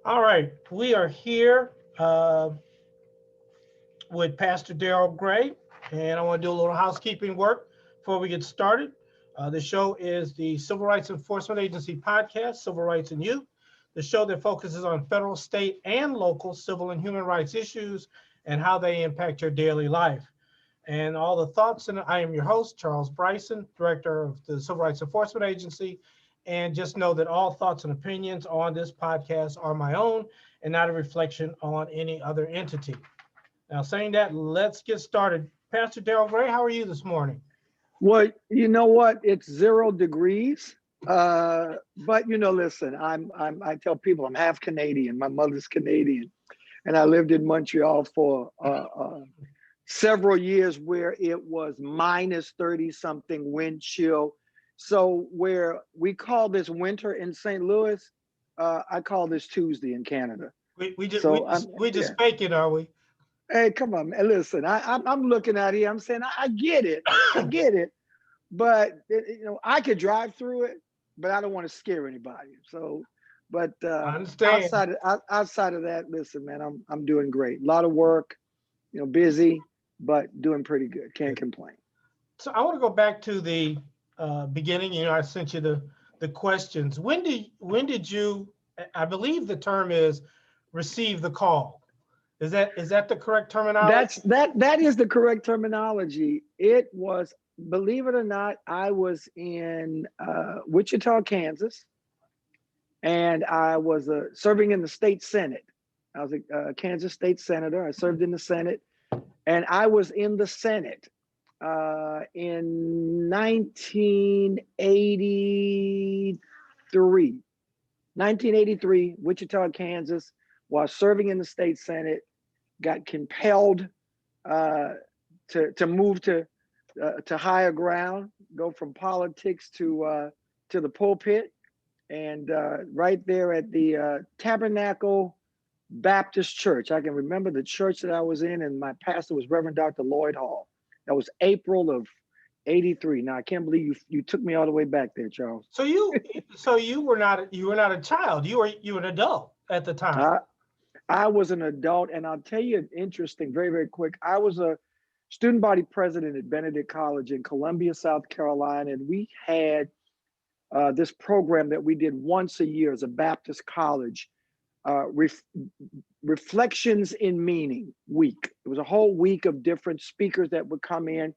All right, we are here with Pastor Darryl Gray, and I want to do a little housekeeping work before we get started. The show is the Civil Rights Enforcement Agency podcast, Civil Rights and You, the show that focuses on federal, state, and local civil and human rights issues and how they impact your daily life. And all the thoughts, and I am your host, Charles Bryson, Director of the Civil Rights Enforcement Agency. And just know that all thoughts and opinions on this podcast are my own and not a reflection on any other entity. Now, saying that, let's get started. Pastor Darryl Gray, how are you this morning? Well, you know what? It's 0 degrees. But listen, I tell people I'm half Canadian. My mother's Canadian, and I lived in Montreal for several years where it was minus 30 something wind chill. So where we call this winter in St. Louis, I call this Tuesday in Canada. We just faking, are we? Hey, come on, man. Listen, I'm looking at it. I'm saying I get it, but I could drive through it, but I don't want to scare anybody. So, but I understand. outside of that, listen, man, I'm doing great. A lot of work, busy, but doing pretty good. Can't complain. So I want to go back to the beginning. I sent you the questions. When did you? I believe the term is receive the call. Is that the correct terminology? That is the correct terminology. It was, believe it or not, I was in Wichita, Kansas, and I was serving in the state Senate. I was a Kansas state senator. I served in the Senate, and I was in the Senate in 1983. 1983, Wichita, Kansas, while serving in the state Senate, got compelled to move to higher ground, go from politics to the pulpit, and right there at the Tabernacle Baptist Church. I can remember the church that I was in, and my pastor was Reverend Dr. Lloyd Hall. That was April of '83. Now I can't believe you took me all the way back there, Charles. So you were not a child. You were an adult at the time. I was an adult, and I'll tell you an interesting, very, very quick. I was a student body president at Benedict College in Columbia, South Carolina, and we had this program that we did once a year as a Baptist college, Reflections in Meaning Week. It was a whole week of different speakers that would come in,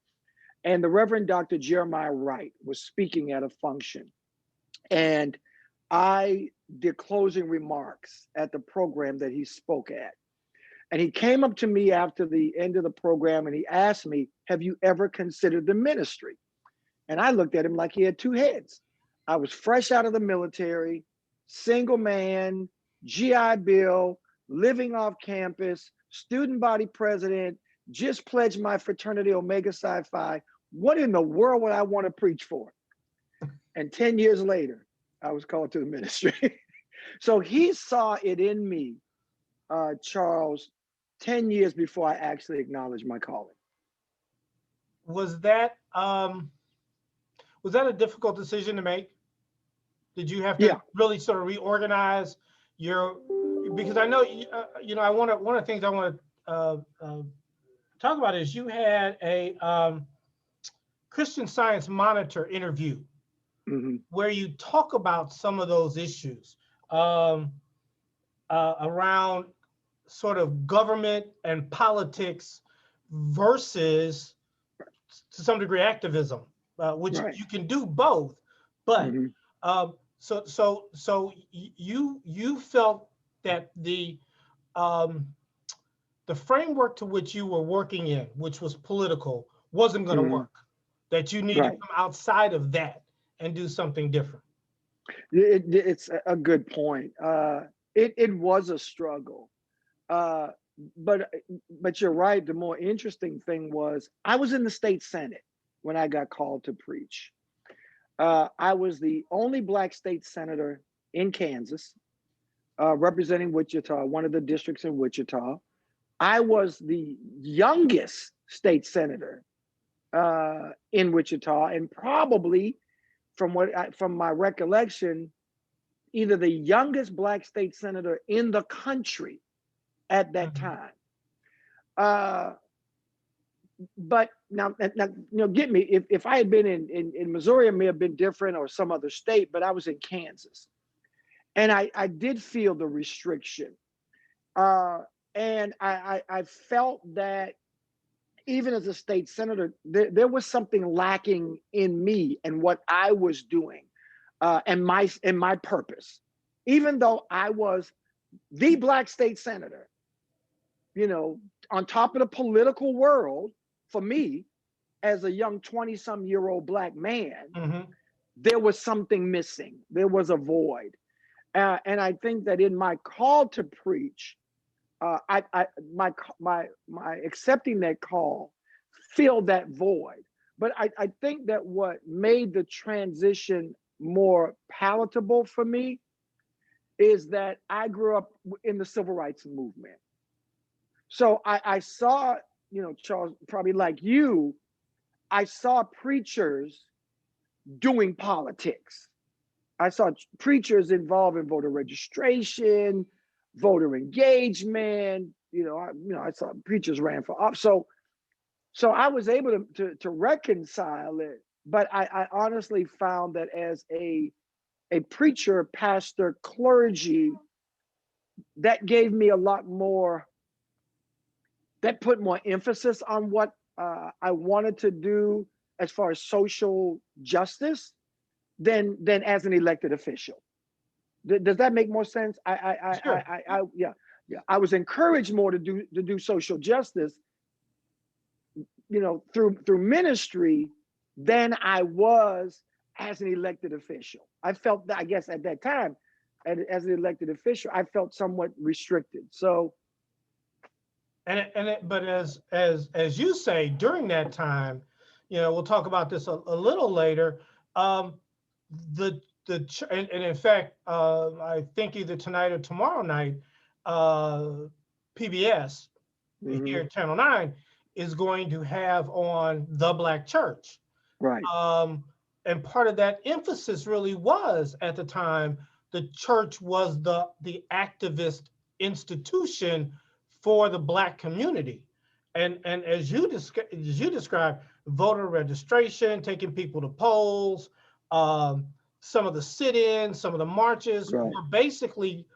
and the Reverend Dr. Jeremiah Wright was speaking at a function, and I did closing remarks at the program that he spoke at. And he came up to me after the end of the program and he asked me, have you ever considered the ministry? And I looked at him like he had two heads. I was fresh out of the military, single man, GI Bill, living off campus, student body president, just pledged my fraternity Omega Psi Phi. What in the world would I want to preach for? And 10 years later, I was called to the ministry. So he saw it in me, Charles, 10 years before I actually acknowledged my calling. Was that a difficult decision to make? Did you have to really sort of reorganize because I know, one of the things I want to talk about is you had a Christian Science Monitor interview. Mm-hmm. Where you talk about some of those issues around sort of government and politics versus, to some degree, activism, which you can do both. But so you felt that the framework to which you were working in, which was political, wasn't going to work. That you needed to come outside of that and do something different. It's a good point. It was a struggle, but you're right. The more interesting thing was I was in the state Senate when I got called to preach. I was the only Black state senator in Kansas, representing Wichita, one of the districts in Wichita. I was the youngest state senator in Wichita, and probably from my recollection, either the youngest Black state senator in the country at that Mhm. time. Uh, but get me, if I had been in Missouri, it may have been different, or some other state, but I was in Kansas. And I did feel the restriction. Uh, and I felt that even as a state senator, there was something lacking in me and what I was doing, and my purpose. Even though I was the Black state senator, you know, on top of the political world, for me, as a young 20-some-year-old Black man, Mhm. there was something missing. There was a void. And I think that in my call to preach, my accepting that call filled that void. But I think that what made the transition more palatable for me is that I grew up in the civil rights movement. So I saw, Charles, probably like you, I saw preachers doing politics. I saw preachers involved in voter registration, voter engagement. I saw preachers ran for office. So I was able to reconcile it. But I honestly found that as a preacher, pastor, clergy, that gave me a lot more, that put more emphasis on what I wanted to do as far as social justice than as an elected official. Does that make more sense? Sure. Yeah, yeah. I was encouraged more to do social justice, through ministry than I was as an elected official. I felt that, I guess, at that time, as an elected official, I felt somewhat restricted. So, But as you say, during that time, we'll talk about this a little later. Um, and in fact, I think either tonight or tomorrow night, uh, PBS here mhm, at Channel 9 is going to have on the Black Church. right, Um, and part of that emphasis really was at the time the church was the activist institution for the Black community. And as you described, voter registration, taking people to polls, um, some of the sit-ins, some of the marches right.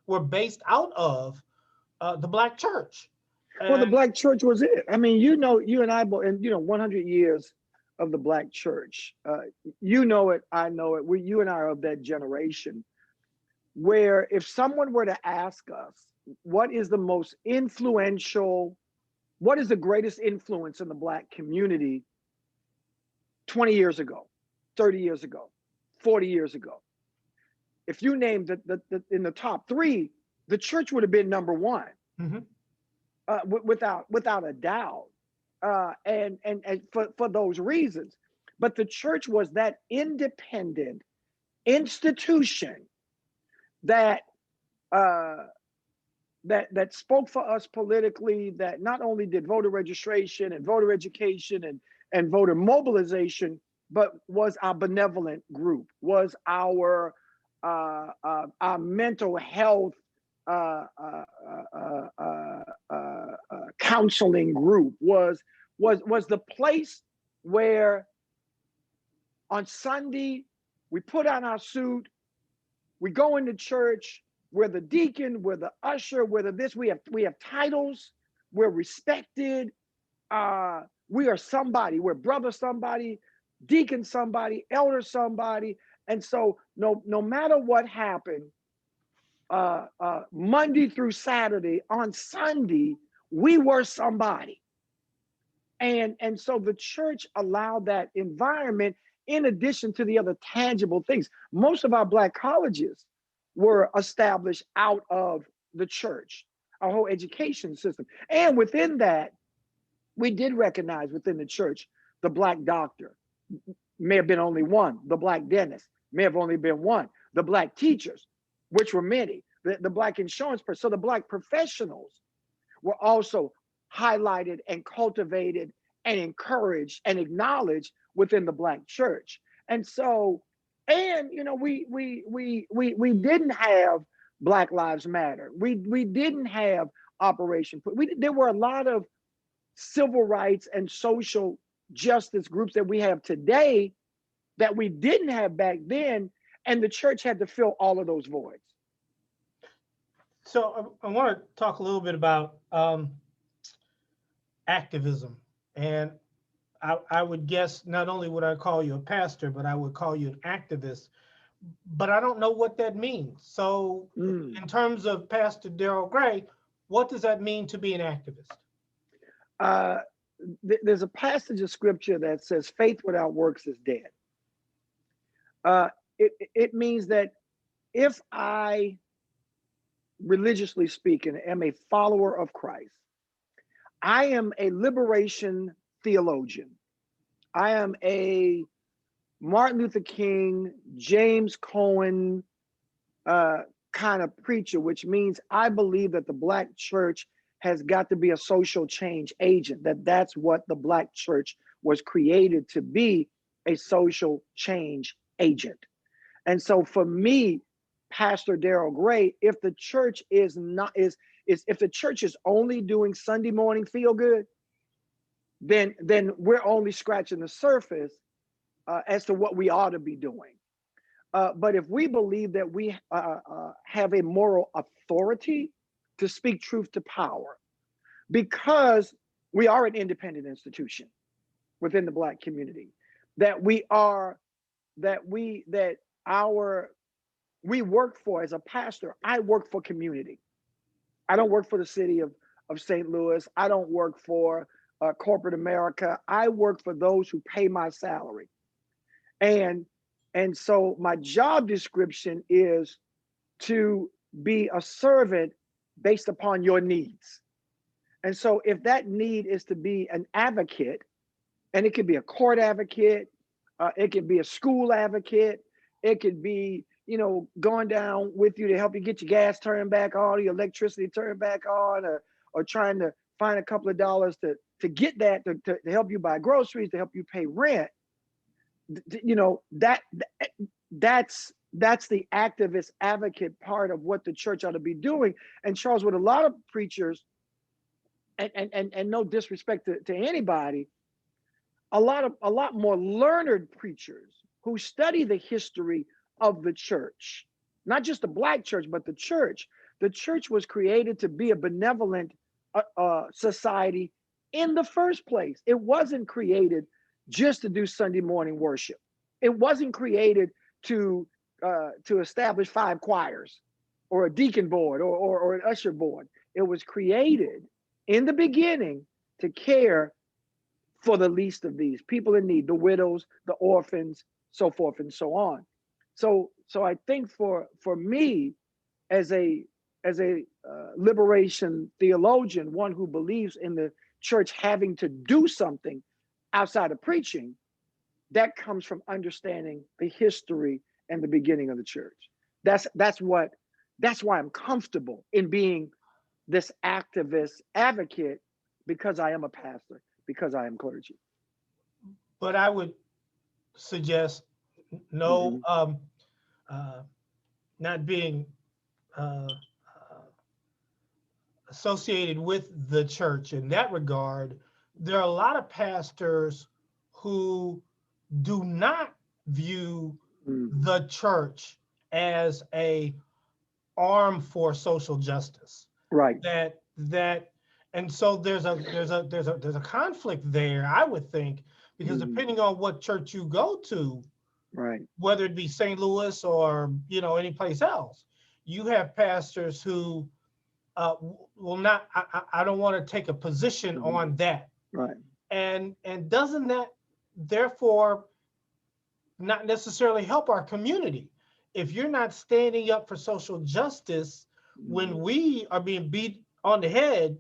were based out of the Black church. Well, the And Black church was it. I mean, you and I both, and 100 years of the Black church. You know it, I know it. You and I are of that generation where if someone were to ask us, what is the most influential, what is the greatest influence in the Black community 20 years ago, 30 years ago, 40 years ago? If you named in the top three, the church would have been number one, mhm, without a doubt. And for those reasons. But the church was that independent institution that uh, that spoke for us politically, that not only did voter registration and voter education and voter mobilization, but was our benevolent group, was our mental health uh, uh, uh, uh, counseling group, was the place where on Sunday we put on our suit, we go into church, we're the deacon, we're the usher, we're the this, we have titles, we're respected, we are somebody, we're brother somebody, deacon somebody, elder somebody. And so no matter what happened, Monday through Saturday, on Sunday, we were somebody. And so the church allowed that environment, in addition to the other tangible things. Most of our Black colleges were established out of the church, our whole education system. And within that, we did recognize within the church the Black doctor. May have been only one. The Black dentist may have only been one. The Black teachers, which were many. The Black insurance person. So the Black professionals were also highlighted and cultivated and encouraged and acknowledged within the Black church. And so And we didn't have Black Lives Matter. We didn't have Operation there were a lot of civil rights and social justice groups that we have today that we didn't have back then, and the church had to fill all of those voids. So I want to talk a little bit about activism. And I would guess not only would I call you a pastor, but I would call you an activist. But I don't know what that means. So, in terms of Pastor Darryl Gray, what does that mean to be an activist? There's a passage of scripture that says, "Faith without works is dead." It means that if I, religiously speaking, am a follower of Christ, I am a liberation theologian. I am a Martin Luther King, James Cohen kind of preacher, which means I believe that the Black church has got to be a social change agent, that's what the Black church was created to be, a social change agent. And so for me, Pastor Darryl Gray, if the church is not if the church is only doing Sunday morning feel good, then we're only scratching the surface as to what we ought to be doing. But if we believe that we have a moral authority to speak truth to power, because we are an independent institution within the Black community, that we work for, as a pastor, I work for community. I don't work for the city of St. Louis. I don't work for corporate America. I work for those who pay my salary. And so my job description is to be a servant based upon your needs. And so if that need is to be an advocate, and it could be a court advocate, it could be a school advocate, it could be, going down with you to help you get your gas turned back on, your electricity turned back on, or trying to find a couple of dollars to get that, to help you buy groceries, to help you pay rent. That's the activist advocate part of what the church ought to be doing. And Charles, with a lot of preachers, and no disrespect to anybody, a lot more learned preachers who study the history of the church, not just the Black church, but the church. The church was created to be a benevolent society in the first place. It wasn't created just to do Sunday morning worship. It wasn't created to establish 5 choirs or a deacon board or an usher board. It was created in the beginning to care for the least of these people in need, the widows, the orphans, so forth and so on. So I think for me, as a liberation theologian, one who believes in the church having to do something outside of preaching, that comes from understanding the history and the beginning of the church. That's why I'm comfortable in being this activist advocate, because I am a pastor, because I am clergy. But I would suggest no, not being uh, associated with the church in that regard. There are a lot of pastors who do not view the church as a arm for social justice. Right. And so there's a conflict there, I would think, because depending on what church you go to, right, whether it be St. Louis or any place else, you have pastors who will not. I don't want to take a position on that. Right. And doesn't that therefore not necessarily help our community? If you're not standing up for social justice when we are being beat on the head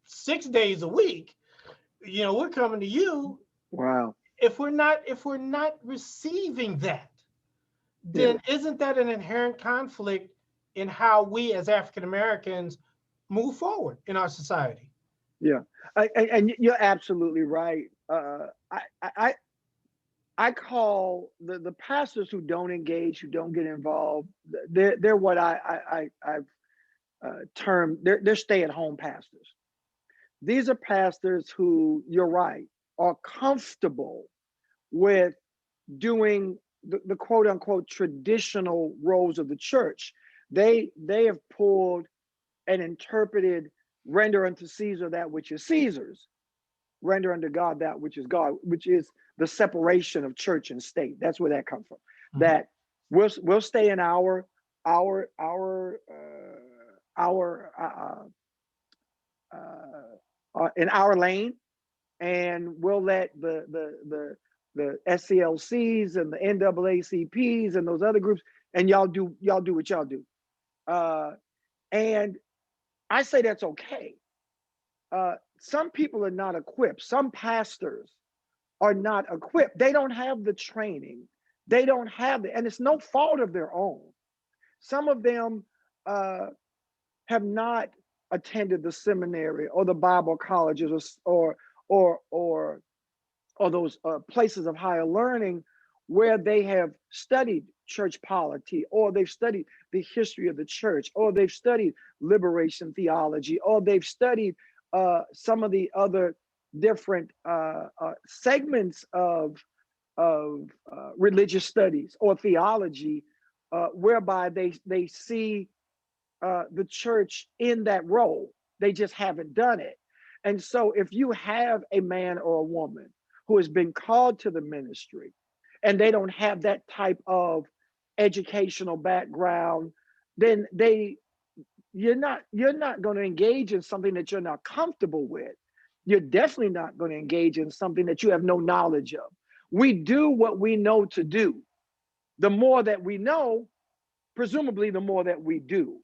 6 days a week, we're coming to you. Wow. If we're not receiving that, then isn't that an inherent conflict in how we as African Americans move forward in our society? Yeah, and you're absolutely right. I call the pastors who don't engage, who don't get involved. They're what I've termed they're stay-at-home pastors. These are pastors who, you're right, are comfortable with doing the quote unquote traditional roles of the church. They have pulled and interpreted, render unto Caesar that which is Caesar's, render unto God that which is God, which is the separation of church and state. That's where that comes from. Mhm. That we'll stay in our in our lane, and we'll let the SCLCs and the NAACPs and those other groups, and y'all do what y'all do. And I say that's okay. Some people are not equipped. Some pastors are not equipped. They don't have the training. They don't have it, and it's no fault of their own. Some of them have not attended the seminary or the Bible colleges or those places of higher learning where they have studied church polity, or they've studied the history of the church, or they've studied liberation theology, or they've studied some of the other different segments of religious studies or theology, whereby they see the church in that role. They just haven't done it. And so if you have a man or a woman who has been called to the ministry and they don't have that type of educational background, then you're not going to engage in something that you're not comfortable with. You're definitely not going to engage in something that you have no knowledge of. We do what we know to do. The more that we know, presumably the more that we do.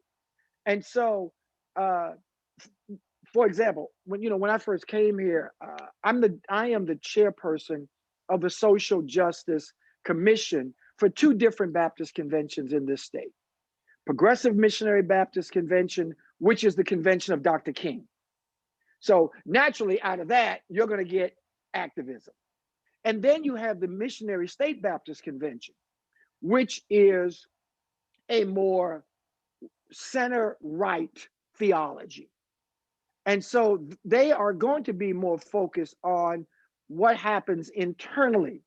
And so, for example, when I first came here, I am the chairperson of the Social Justice Commission for two different Baptist conventions in this state. Progressive Missionary Baptist Convention, which is the convention of Dr. King. So naturally, out of that, you're going to get activism. And then you have the Missionary State Baptist Convention, which is a more center-right theology. And so they are going to be more focused on what happens internally,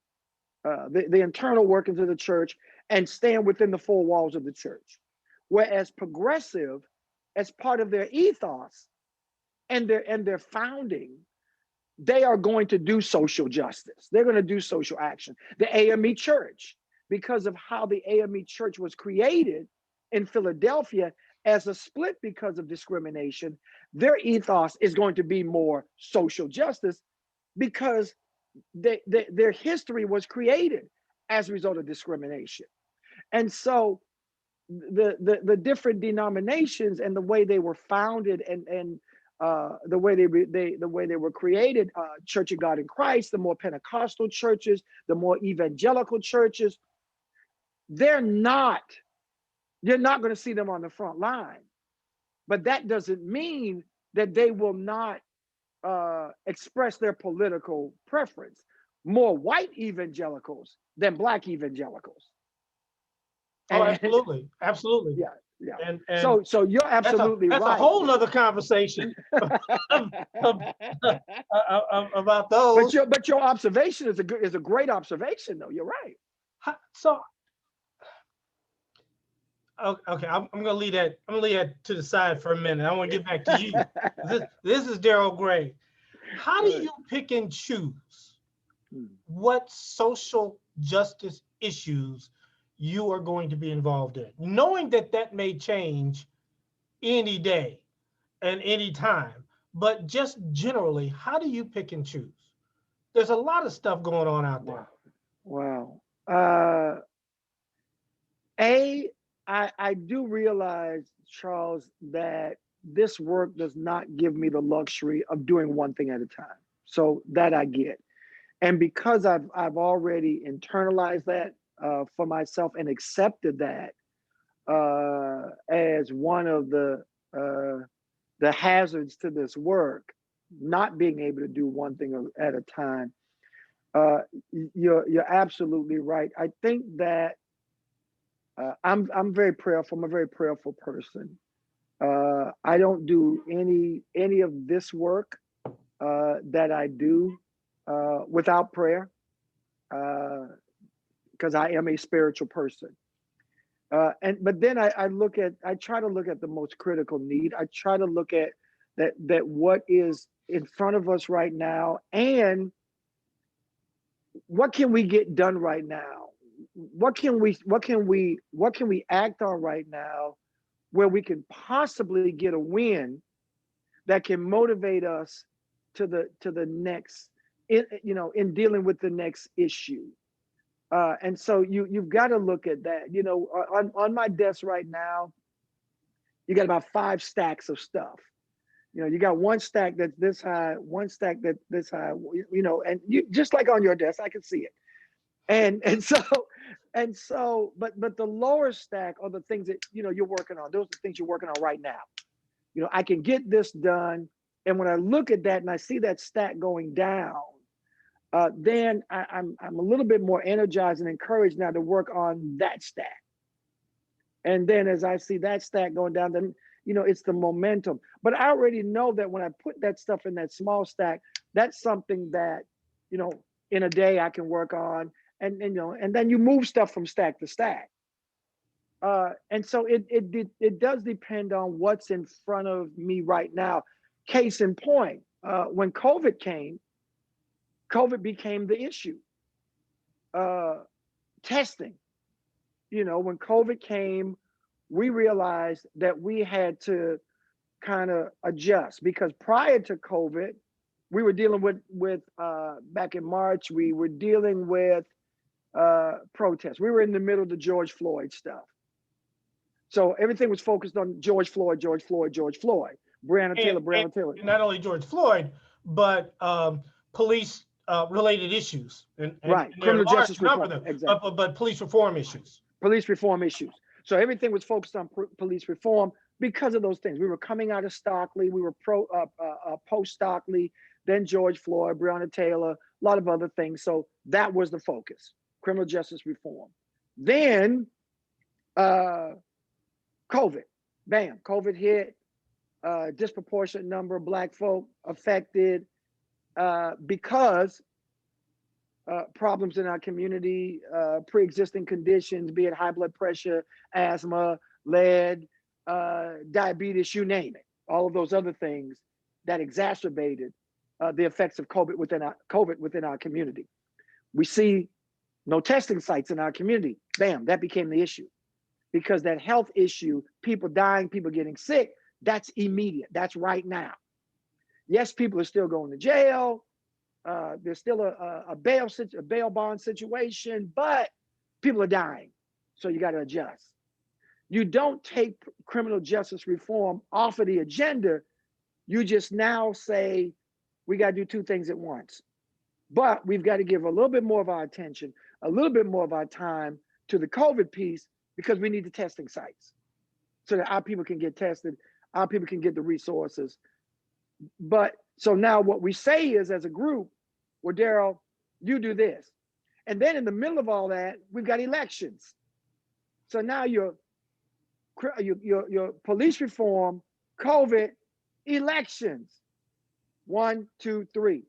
the internal workings of the church, and stand within the four walls of the church. Whereas progressive, as part of their ethos and their founding, they are going to do social justice. They're going to do social action. The AME Church, because of how the AME Church was created in Philadelphia as a split because of discrimination, their ethos is going to be more social justice because their history was created as a result of discrimination. And so the different denominations and the way they were founded and the way they were created, Church of God in Christ, the more Pentecostal churches, the more evangelical churches, you're not going to see them on the front line. But that doesn't mean that they will not express their political preference. More white evangelicals than black evangelicals. Oh, And absolutely, absolutely. yeah. And So you're absolutely that's right. a whole nother conversation about those. But your observation is a great observation, though. You're right. So okay, I'm gonna leave that. I'm gonna leave that to the side for a minute. I want to get back to you. This is Darryl Gray. How do you pick and choose what social justice issues you are going to be involved in, knowing that that may change any day and any time? But just generally, how do you pick and choose? There's a lot of stuff going on out there. Wow. I do realize, Charles, that this work does not give me the luxury of doing one thing at a time. So that I get. And because I've already internalized that for myself and accepted that as one of the hazards to this work, not being able to do one thing at a time, Uh, you're absolutely right. I think that I'm very prayerful. I'm a very prayerful person. I don't do any of this work that I do without prayer, because I am a spiritual person. And but then I try to look at the most critical need. I try to look at that what is in front of us right now, and what can we get done right now? What can we act on right now where we can possibly get a win that can motivate us to the next, in dealing with the next issue. And so you've got to look at that. On my desk right now, you got about 5 stacks of stuff. You got one stack that's this high, one stack that's this high, and you just like on your desk, I can see it. And so but the lower stack are the things that you're working on. Those are the things you're working on right now. I can get this done. And when I look at that and I see that stack going down, then I'm a little bit more energized and encouraged now to work on that stack. And then as I see that stack going down, then it's the momentum. But I already know that when I put that stuff in that small stack, that's something that you know in a day I can work on, and then you move stuff from stack to stack. And so it does depend on what's in front of me right now. Case in point, when COVID became the issue. Uh, Testing, when COVID came, we realized that we had to kind of adjust, because prior to COVID, we were dealing with back in March, we were dealing with protests. We were in the middle of the George Floyd stuff. So everything was focused on George Floyd, George Floyd, George Floyd, Breonna Taylor, And Breonna Taylor. not only George Floyd, but police related issues, Right. and there are a Criminal large justice number of reform. them, Exactly. but police reform issues. Police reform issues. So everything was focused on police reform because of those things. We were coming out of Stockley. We were post Stockley, then George Floyd, Breonna Taylor, a lot of other things. So that was the focus, criminal justice reform. Then uh, COVID, bam, COVID hit. Disproportionate number of Black folk affected because problems in our community, pre-existing conditions, be it high blood pressure, asthma, lead, diabetes, you name it. All of those other things that exacerbated the effects of COVID within our community. We see no testing sites in our community. Bam, that became the issue, because that health issue, people dying, people getting sick, that's immediate. That's right now. Yes, people are still going to jail. There's still a bail bond situation, but people are dying. So you got to adjust. You don't take criminal justice reform off of the agenda. You just now say, we got to do two things at once. But we've got to give a little bit more of our attention, a little bit more of our time to the COVID piece, because we need the testing sites so that our people can get tested, our people can get the resources. But so now what we say is, as a group, well, Darryl, you do this. And then in the middle of all that, we've got elections. So now your police reform, COVID, elections. 1, 2, 3.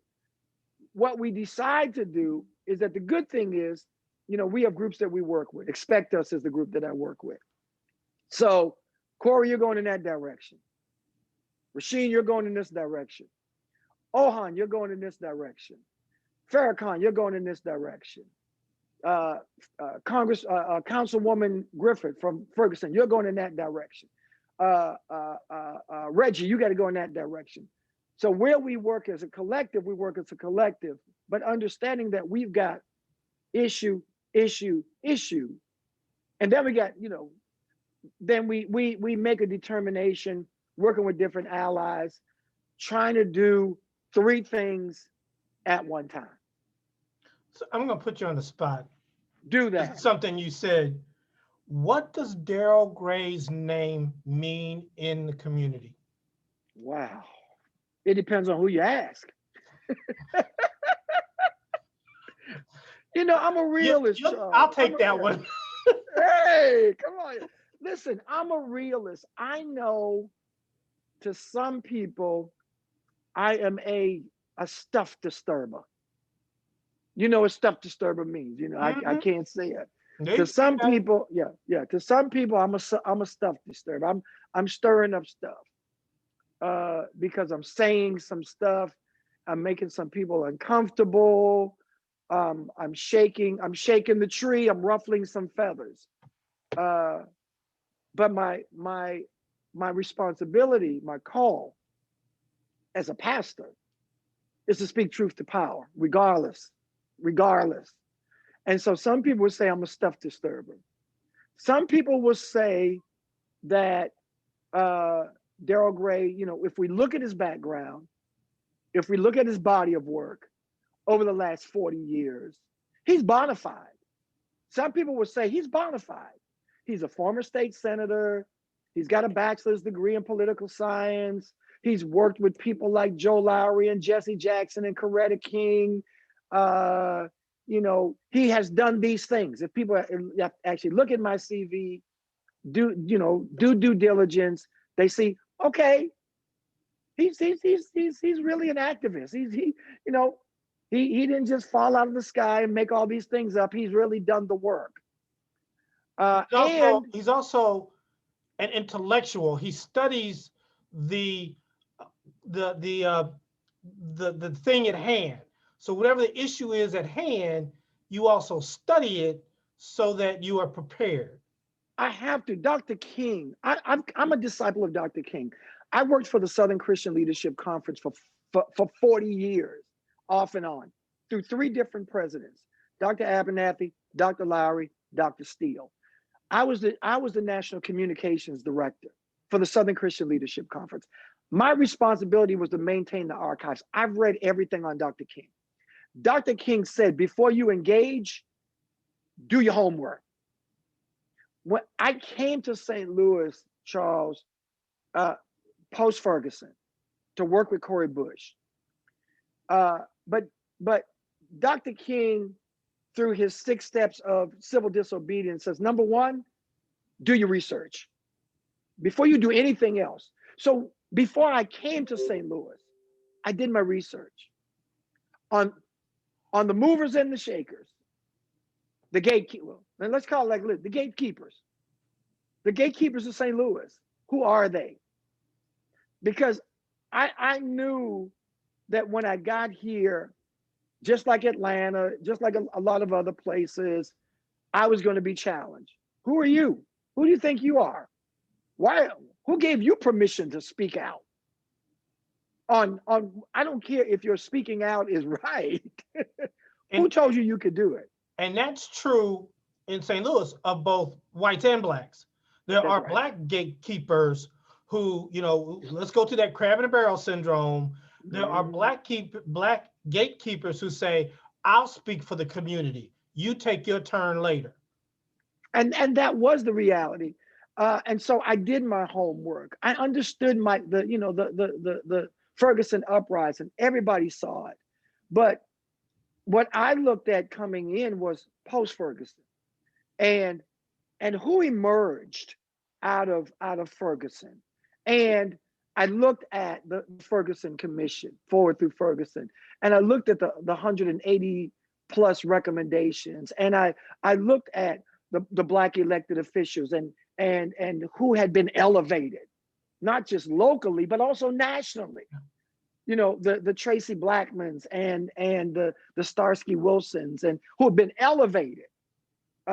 What we decide to do is that the good thing is, we have groups that we work with. Expect Us is the group that I work with. So, Corey, you're going in that direction. Rasheen, you're going in this direction. Ohan, you're going in this direction. Farrakhan, you're going in this direction. Councilwoman Griffith from Ferguson, you're going in that direction. Reggie, you got to go in that direction. So where we work as a collective, we work as a collective, but understanding that we've got issue, issue, issue. And then we got, then we make a determination, working with different allies, trying to do 3 things at one time. So I'm going to put you on the spot. Do This that. is something you said. What does Darryl Gray's name mean in the community? Wow. It depends on who you ask. You know, I'm a realist, I'll Charles. take that one. Hey, come on. Listen, I'm a realist. I know to some people, I am a stuff disturber. You know what stuff disturber means. You know, I Hmm. can't say it. They To say some that. people, yeah. To some people, I'm a stuff disturber. I'm stirring up stuff because I'm saying some stuff. I'm making some people uncomfortable. I'm shaking the tree. I'm ruffling some feathers. Uh, but my responsibility, my call as a pastor is to speak truth to power, regardless. And so some people would say I'm a stuff disturber. Some people will say that uh, Darryl Gray, you know, if we look at his background, if we look at his body of work over the last 40 years, he's bona fide. Some people would say he's bona fide. He's a former state senator. He's got a bachelor's degree in political science. He's worked with people like Joe Lowry and Jesse Jackson and Coretta King. Uh, you know, he has done these things. If people actually look at my CV, do due diligence, they see, okay, he's really an activist. You know, he didn't just fall out of the sky and make all these things up. He's really done the work. And He's also an intellectual. He studies the the the uh, the thing at hand. So whatever the issue is at hand, you also study it so that you are prepared. I have to, Dr. King. I'm a disciple of Dr. King. I worked for the Southern Christian Leadership Conference for 40 years, off and on, through three different presidents: Dr. Abernathy, Dr. Lowry, Dr. Steele. I was the national communications director for the Southern Christian Leadership Conference. My responsibility was to maintain the archives. I've read everything on Dr. King. Dr. King said, before you engage, do your homework. When I came to St. Louis, Charles, uh, post Ferguson, to work with Cori Bush, uh, but but Dr. King, through his 6 steps of civil disobedience, says number one, do your research before you do anything else. So before I came to St. Louis, I did my research on the movers and the shakers, the gatekeeper. And let's call it like the gatekeepers. The gatekeepers of St. Louis. Who are they? Because I knew that when I got here, just like Atlanta, just like a lot of other places, I was going to be challenged. Who are you? Who do you think you are? Why? Who gave you permission to speak out? On I don't care if your speaking out is right. Who And told you you could do it? and that's true in St. Louis of both whites and blacks. There That's are right. black gatekeepers who, let's go to that crab in a barrel syndrome. There are Mm. black gatekeepers who say, "I'll speak for the community. You take your turn later." And that was the reality. And so I did my homework. I understood the Ferguson uprising. Everybody saw it, but what I looked at coming in was post Ferguson, and who emerged out of Ferguson. And I looked at the Ferguson Commission, forward through Ferguson, and I looked at the 180 plus recommendations, and I looked at the black elected officials and who had been elevated, not just locally but also nationally. You know, the Tracy Blackmans and the Starsky Wilsons, and who have been elevated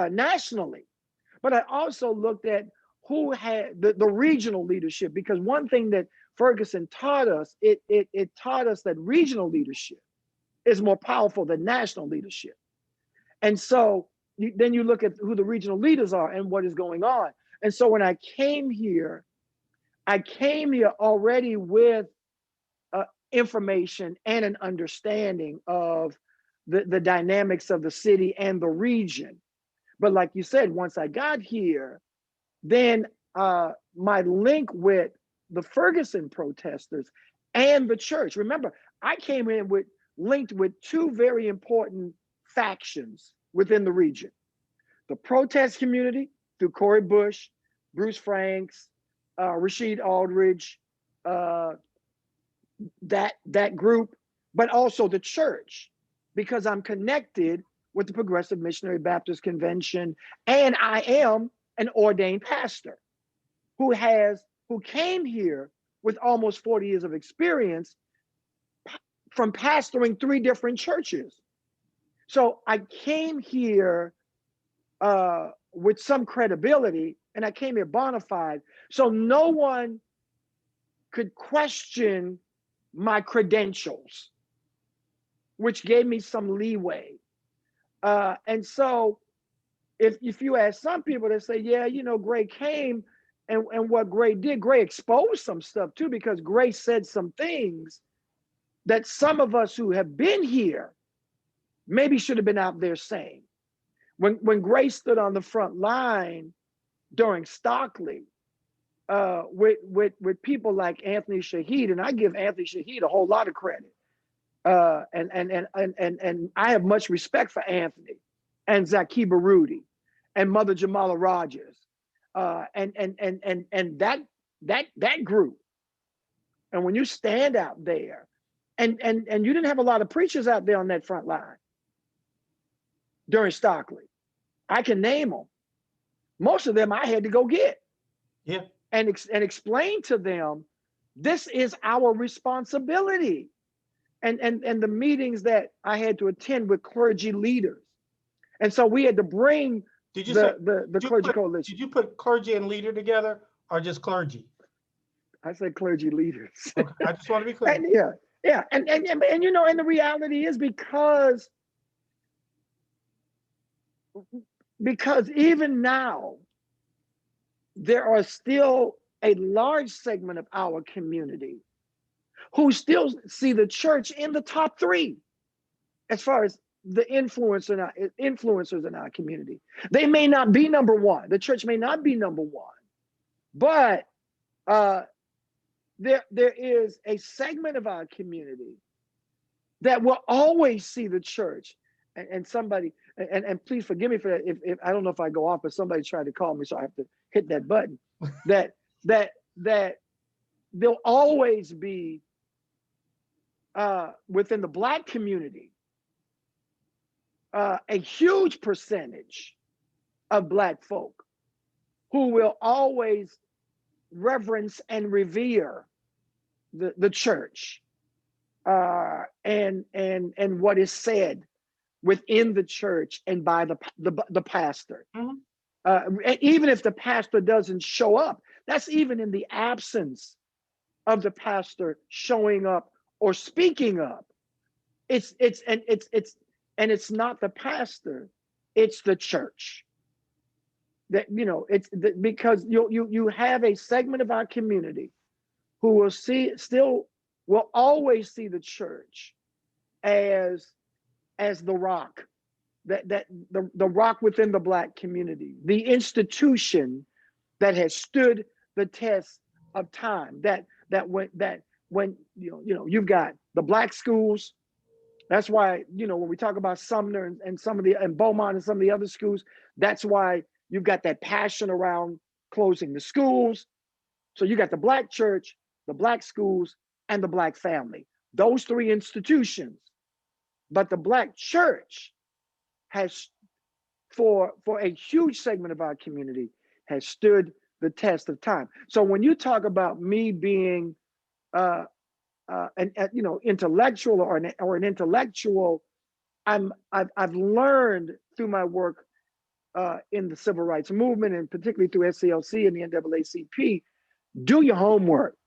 nationally. But I also looked at who had the regional leadership, because one thing that Ferguson taught us, it taught us that regional leadership is more powerful than national leadership. And so then you look at who the regional leaders are and what is going on. And so when I came here already with information and an understanding of the dynamics of the city and the region. But like you said, once I got here, then my link with the Ferguson protesters and the church. Remember, I came in linked with two very important factions within the region. The protest community through Cori Bush, Bruce Franks, Rashid Aldridge, that group, but also the church, because I'm connected with the Progressive Missionary Baptist Convention, and I am an ordained pastor who came here with almost 40 years of experience from pastoring 3 different churches. So I came here with some credibility, and I came here bona fide, so no one could question my credentials, which gave me some leeway. And so if you ask some people, they say, yeah, Gray came, and what Gray did, Gray exposed some stuff too, because Gray said some things that some of us who have been here maybe should have been out there saying. When Gray stood on the front line during Stockley, with people like Anthony Shahid, and I give Anthony Shahid a whole lot of credit. And I have much respect for Anthony and Zaki Barudi and Mother Jamala Rogers, and that group. And when you stand out there, and you didn't have a lot of preachers out there on that front line during Stockley. I can name them. Most of them I had to go get. Yeah. And explain to them, this is our responsibility. And the meetings that I had to attend with clergy leaders. And so we had to bring the clergy coalition. Did you put clergy and leader together, or just clergy? I said clergy leaders. Okay, I just want to be clear. And yeah. And the reality is because even now, there are still a large segment of our community who still see the church in the top 3 as far as the influencers in our community. They may not be number 1. The church may not be number 1, but there is a segment of our community that will always see the church. And somebody, and please forgive me for that if I don't know if I go off, but somebody tried to call me, so I have to hit that button. that there'll always be within the Black community a huge percentage of Black folk who will always reverence and revere the church and what is said within the church and by the pastor. Mm-hmm. Even if the pastor doesn't show up, that's even in the absence of the pastor showing up or speaking up. It's not the pastor, it's the church. That because you have a segment of our community who will always see the church as the rock, the rock within the Black community, the institution that has stood the test of time. That when you've got the Black schools. That's why when we talk about Sumner and Beaumont and some of the other schools, that's why you've got that passion around closing the schools. So you got the Black church, the Black schools, and the Black family. Those 3 institutions. But the Black church has, for a huge segment of our community, has stood the test of time. So when you talk about me being an intellectual or an intellectual, I've learned through my work in the civil rights movement, and particularly through SCLC and the NAACP, do your homework.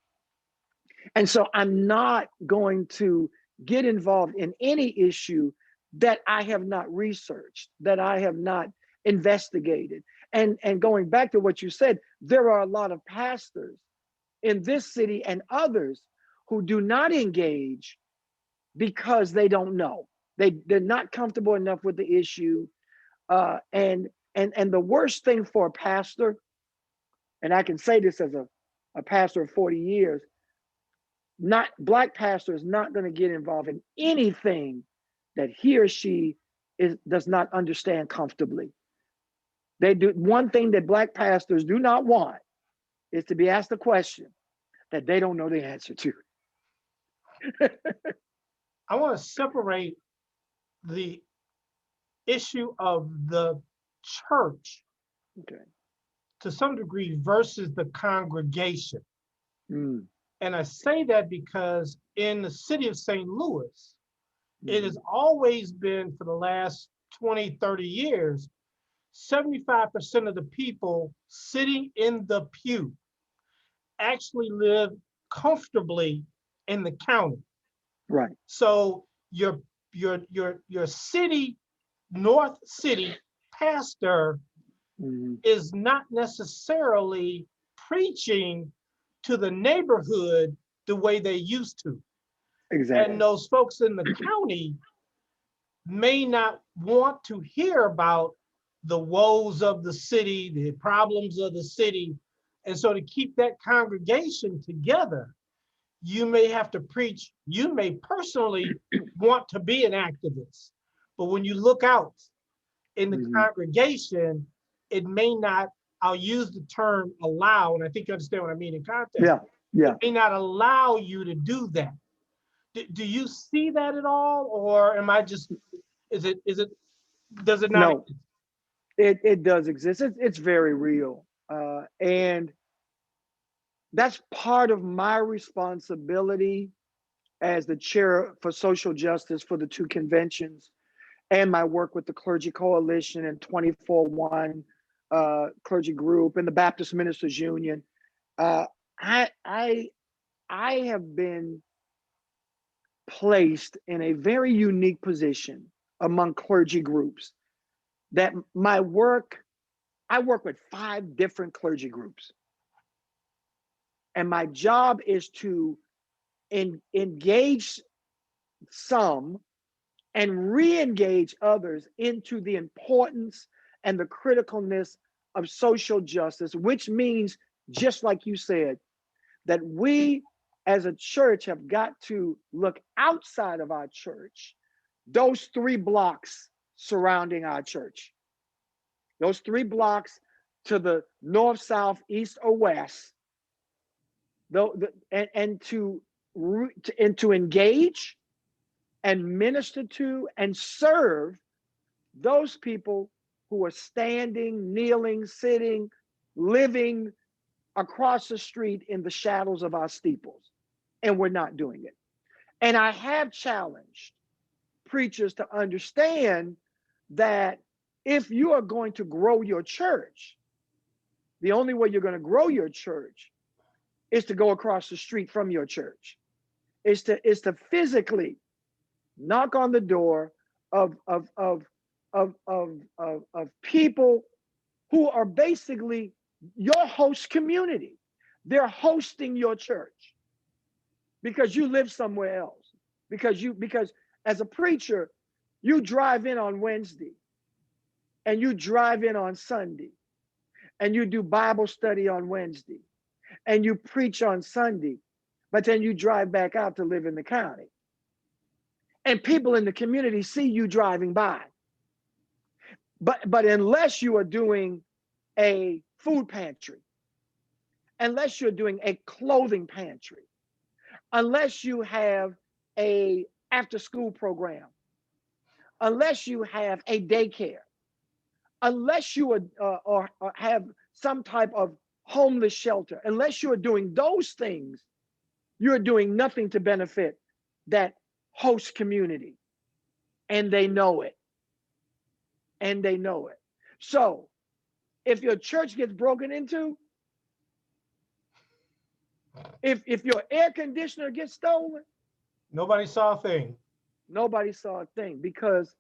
And so I'm not going to get involved in any issue that I have not researched, that I have not investigated. And going back to what you said, there are a lot of pastors in this city and others who do not engage because they don't know. They're not comfortable enough with the issue. And the worst thing for a pastor, and I can say this as a pastor of 40 years, Black pastor is not going to get involved in anything that he or she does not understand comfortably. They do one thing that Black pastors do not want is to be asked a question that they don't know the answer to. I want to separate the issue of the church Okay. to some degree versus the congregation. Mm, And I say that because in the city of St. Louis, it has mhm. always been for the last 20, 30 years, 75% of the people sitting in the pew actually live comfortably in the county. Right. So your city, North City pastor Mhm. is not necessarily preaching to the neighborhood the way they used to. And Exactly. those folks in the county may not want to hear about the woes of the city, the problems of the city. And so to keep that congregation together, you may have to preach. You may personally want to be an activist, but when you look out in the Mhm. congregation, it may not, I'll use the term allow, and I think you understand what I mean in context. Yeah. Yeah. It may not allow you to do that. Do you see that at all? Or am I just, does it not No, exist? it does exist. It's very real. And that's part of my responsibility as the chair for social justice for the two conventions and my work with the Clergy Coalition and 24/1 clergy group and the Baptist Ministers Union. Uh, I, I, I have been placed in a very unique position among clergy groups that my work, I work with 5 different clergy groups. And my job is to engage some and re-engage others into the importance and the criticalness of social justice, which means, just like you said, that we as a church have got to look outside of our church, those 3 blocks surrounding our church, those 3 blocks to the north, south, east, or west, and to engage and minister to and serve those people who are standing, kneeling, sitting, living across the street in the shadows of our steeples. And we're not doing it. And I have challenged preachers to understand that if you are going to grow your church, the only way you're going to grow your church is to go across the street from your church, is to physically knock on the door of people who are basically your host community. They're hosting your church because you live somewhere else. Because as a preacher, you drive in on Wednesday and you drive in on Sunday and you do Bible study on Wednesday and you preach on Sunday, but then you drive back out to live in the county. And people in the community see you driving by. But unless you are doing a food pantry, unless you're doing a clothing pantry, unless you have a after school program, unless you have a daycare, unless you are or have some type of homeless shelter, unless you are doing those things, you're doing nothing to benefit that host community. And they know it. And they know it. So if your church gets broken into, if your air conditioner gets stolen, Nobody saw a thing. nobody saw a thing. Because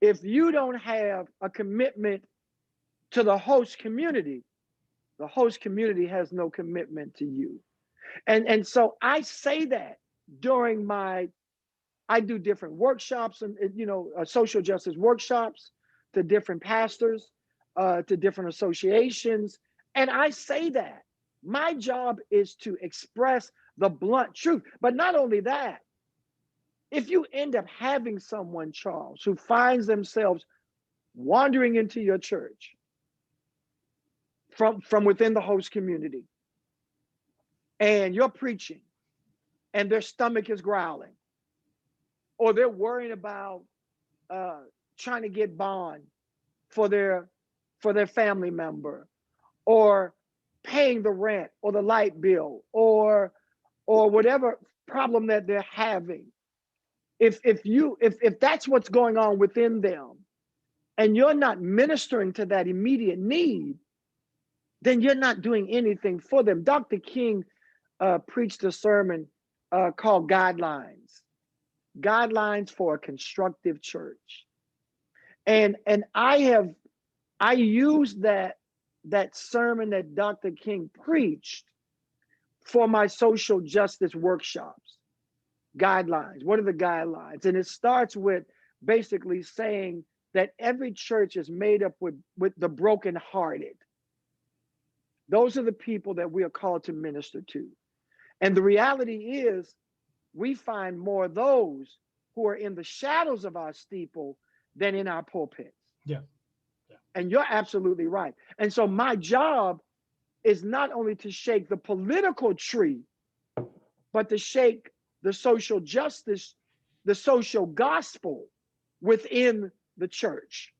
if you don't have a commitment to the host community has no commitment to you. And so I say that during I do different workshops and social justice workshops to different pastors, to different associations. And I say that my job is to express the blunt truth. But not only that, if you end up having someone, Charles, who finds themselves wandering into your church from within the host community, and you're preaching and their stomach is growling, or they're worrying about trying to get bond for their family member, or paying the rent or the light bill, or whatever problem that they're having, if that's what's going on within them, and you're not ministering to that immediate need, then you're not doing anything for them. Dr. King preached a sermon called Guidelines for a Constructive Church. And I used that sermon that Dr. King preached for my social justice workshops. Guidelines. What are the guidelines? And it starts with basically saying that every church is made up with the brokenhearted. Those are the people that we are called to minister to. And the reality is, we find more of those who are in the shadows of our steeple than in our pulpits. Yeah. And you're absolutely right. And so my job is not only to shake the political tree, but to shake the social justice, the social gospel within the church.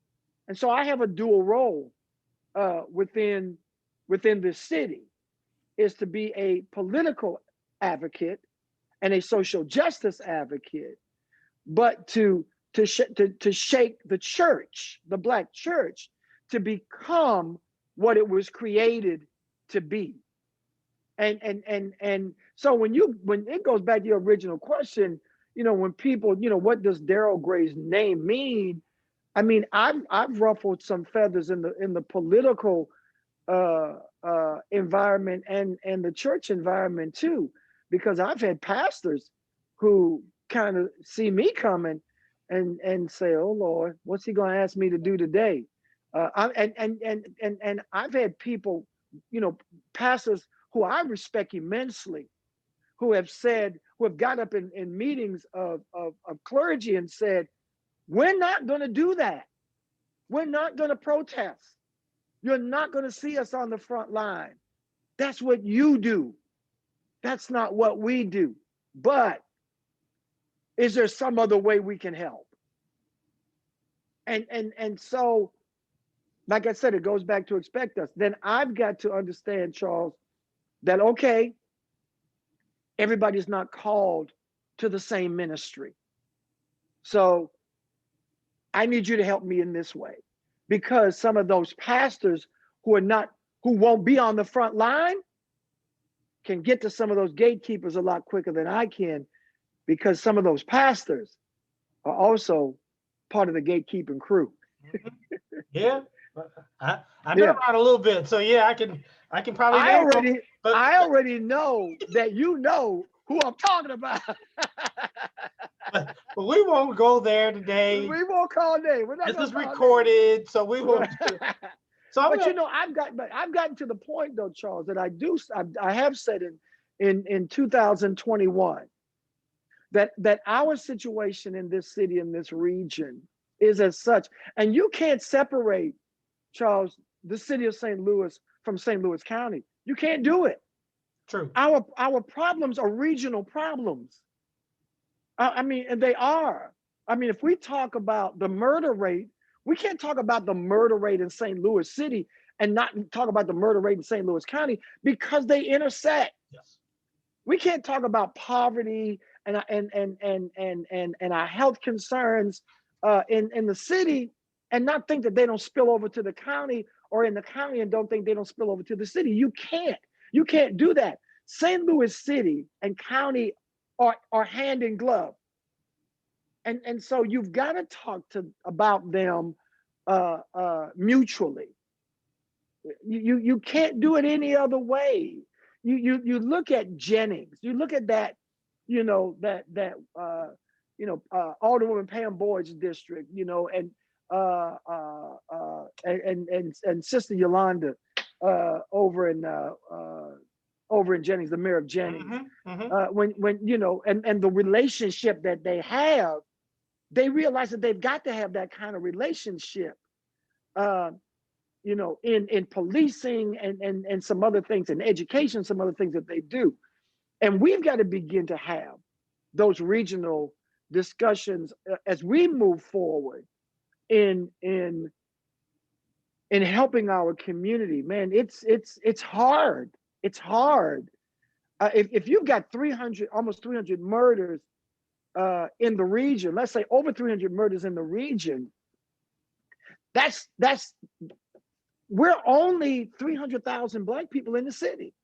And so I have a dual role within this city, is to be a political advocate and a social justice advocate, but to shake the church, the Black church, to become what it was created to be. And so when it goes back to your original question, when people, what does Darryl Gray's name mean? I mean, I've ruffled some feathers in the political environment and the church environment too, because I've had pastors who kind of see me coming and say, "Oh Lord, what's he going to ask me to do today?" And I've had people, pastors who I respect immensely, who have got up in meetings of clergy and said, "We're not going to do that. We're not going to protest. You're not going to see us on the front line. That's what you do. That's not what we do. But is there some other way we can help?" And so, like I said, it goes back to expect us. Then I've got to understand, Charles, that okay, everybody's not called to the same ministry. So I need you to help me in this way, because some of those pastors who won't be on the front line can get to some of those gatekeepers a lot quicker than I can, because some of those pastors are also part of the gatekeeping crew. Yeah. I've been around a little bit, so yeah, I can probably I name them, already know that you know who I'm talking about. but we won't go there today. We won't call names. This is recorded, so we won't. So but I've gotten to the point though, Charles, that I have said in 2021 that our situation in this city, in this region, is as such, and you can't separate, Charles, the city of St. Louis from St. Louis County. You can't do it. True. Our problems are regional problems. I mean, and they are. I mean, if we talk about the murder rate, we can't talk about the murder rate in St. Louis City and not talk about the murder rate in St. Louis County, because they intersect. Yes. We can't talk about poverty and our health concerns in the city and not think that they don't spill over to the county, or in the county and don't think they don't spill over to the city. You can't do that. St. Louis City and county are hand in glove. And so you've got to talk about them mutually. You can't do it any other way. You look at Jennings, you look at that, Alderwoman Pam Boyd's district, and Sister Yolanda over in over in Jennings, the mayor of Jennings. When you know, and the relationship that they have, they realize that they've got to have that kind of relationship. You know, in policing and some other things, in education, some other things that they do. And we've got to begin to have those regional discussions as we move forward in helping our community. Man, it's hard. It's hard. If you've got 300, almost 300 murders in the region, let's say over 300 murders in the region, that's we're only 300,000 Black people in the city.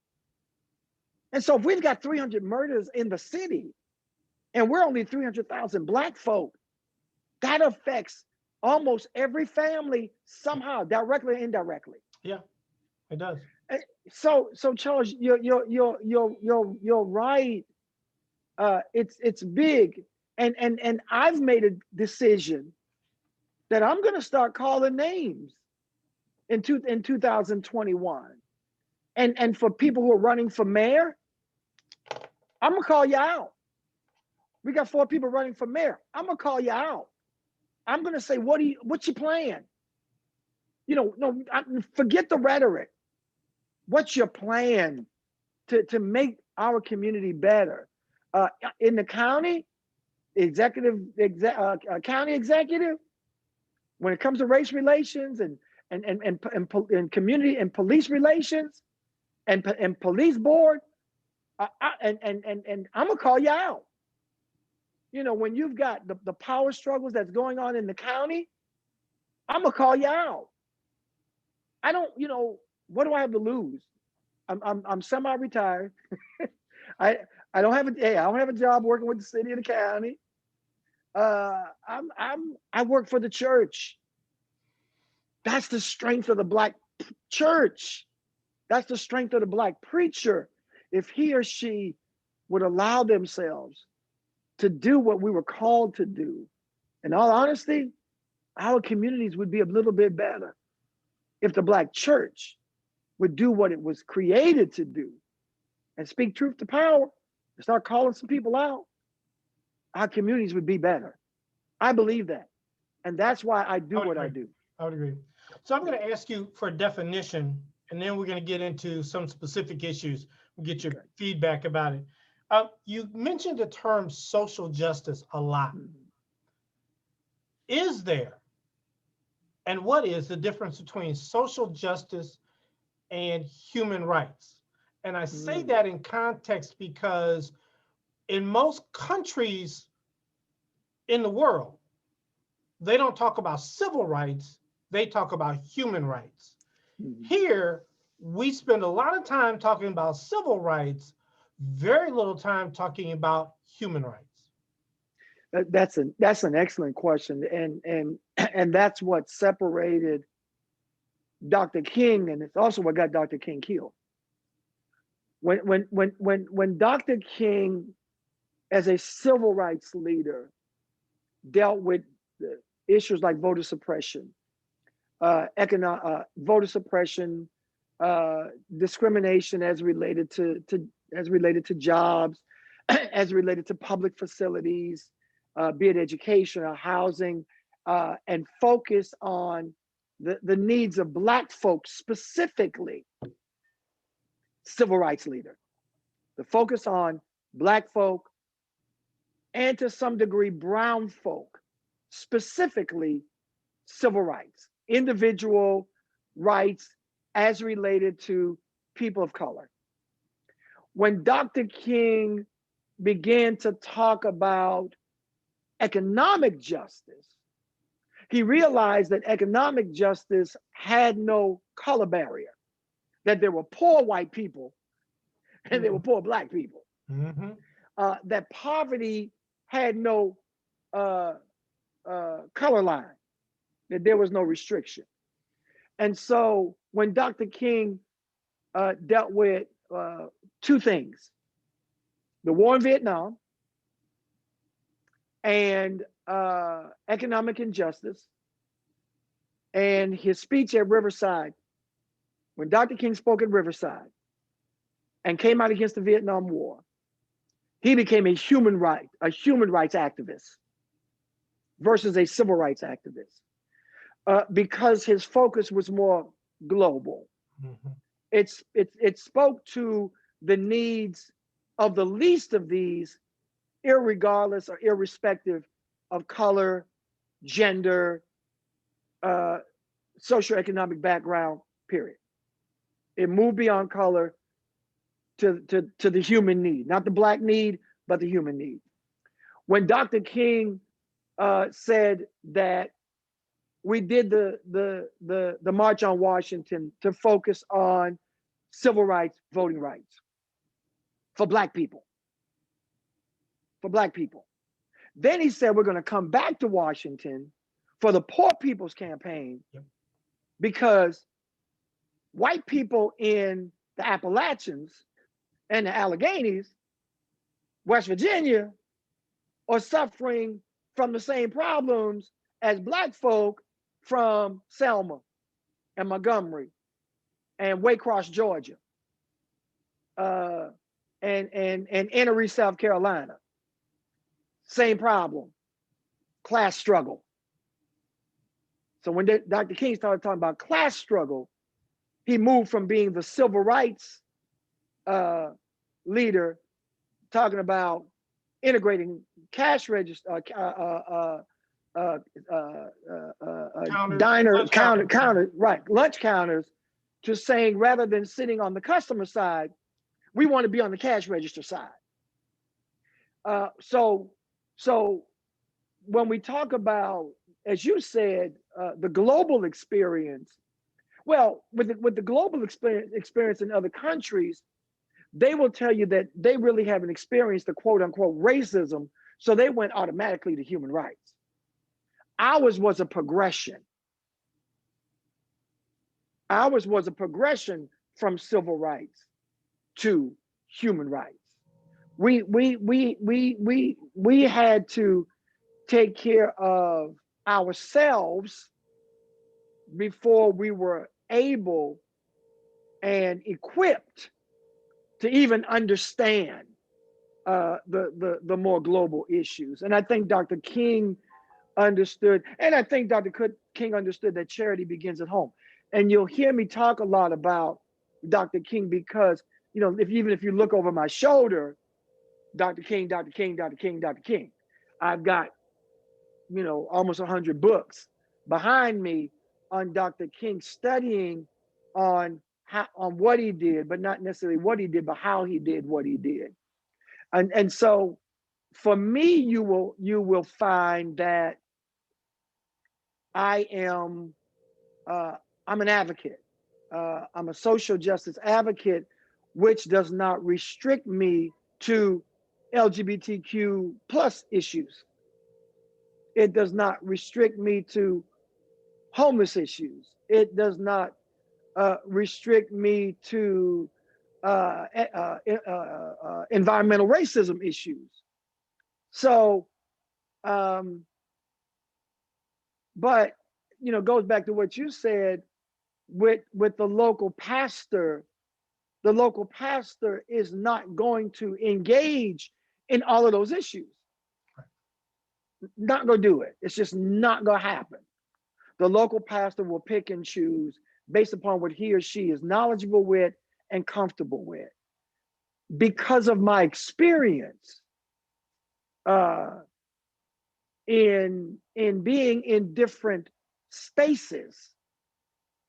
And so if we've got 300 murders in the city and we're only 300,000 Black folk, that affects almost every family somehow, directly or indirectly. Yeah, it does. So Charles, you're right. It's big, and I've made a decision that I'm going to start calling names in 2021, and for people who are running for mayor, I'm gonna call you out. We got 4 people running for mayor. I'm gonna call you out. I'm gonna say, what's your plan? You know, no, forget the rhetoric. What's your plan to make our community better? In the county, county executive, when it comes to race relations and community and police relations and police board, and I'm gonna call you out. You know, when you've got the power struggles that's going on in the county, I'm gonna call you out. I don't, you know, what do I have to lose? I'm semi-retired. I don't have a job working with the city or the county. I work for the church. That's the strength of the Black church. That's the strength of the Black preacher. If he or she would allow themselves to do what we were called to do, in all honesty, our communities would be a little bit better if the Black church would do what it was created to do and speak truth to power and start calling some people out. Our communities would be better. I believe that. And that's why I do what I do. I would agree. So I'm going to ask you for a definition, and then we're going to get into some specific issues. We'll get your feedback about it. You mentioned the term social justice a lot. Is there, and what is the difference between social justice and human rights? And I say that in context because in most countries in the world, they don't talk about civil rights, they talk about human rights. Here, we spend a lot of time talking about civil rights, very little time talking about human rights. That's an excellent question, and that's what separated Dr. King, and it's also what got Dr. King killed. When Dr. King, as a civil rights leader, dealt with issues like voter suppression, voter suppression, discrimination as related to jobs, as related to public facilities, be it education or housing, and focus on the needs of Black folks specifically. Civil rights leader, the focus on Black folk and to some degree brown folk, specifically civil rights, individual rights as related to people of color. When Dr. King began to talk about economic justice, he realized that economic justice had no color barrier, that there were poor white people and there were poor Black people, that poverty had no color line, that there was no restriction. And so when Dr. King dealt with 2 things, the war in Vietnam and economic injustice, and his speech at Riverside, when Dr. King spoke at Riverside, and came out against the Vietnam War, he became a human rights activist versus a civil rights activist, because his focus was more global. Mhm. It spoke to the needs of the least of these, irregardless or irrespective of color, gender, socioeconomic background, period. It moved beyond color to the human need, not the Black need, but the human need. When Dr. King said that we did the March on Washington to focus on civil rights, voting rights for Black people, Then he said we're going to come back to Washington for the Poor People's Campaign, Yep. because white people in the Appalachians and the Alleghenies, West Virginia, are suffering from the same problems as Black folk from Selma and Montgomery and Waycross, Georgia, and Erie, South Carolina. Same problem, class struggle. So when Dr. King started talking about class struggle, he moved from being the civil rights leader, talking about integrating cash register, lunch counters, to saying rather than sitting on the customer side, we want to be on the cash register side. So when we talk about, as you said, the global experience, well, with the global experience in other countries, they will tell you that they really haven't experienced the quote unquote racism, so they went automatically to human rights. Ours was a progression. Ours was a progression from civil rights to human rights. We had to take care of ourselves before we were able and equipped to even understand the more global issues. And I think Dr. King understood, and I think Dr. King understood that charity begins at home. And you'll hear me talk a lot about Dr. King because, you know, even if you look over my shoulder, Dr. King, Dr. King, Dr. King, Dr. King. I've got, you know, almost 100 books behind me on Dr. King, studying on what he did, but not necessarily what he did, but how he did what he did. And so for me, you will find that I'm an advocate. I'm a social justice advocate, which does not restrict me to LGBTQ plus issues. It does not restrict me to homeless issues. It does not restrict me to environmental racism issues. So, but, you know, goes back to what you said with the local pastor. The local pastor is not going to engage in all of those issues. Not gonna do it. It's just not gonna happen. The local pastor will pick and choose based upon what he or she is knowledgeable with and comfortable with. Because of my experience in being in different spaces,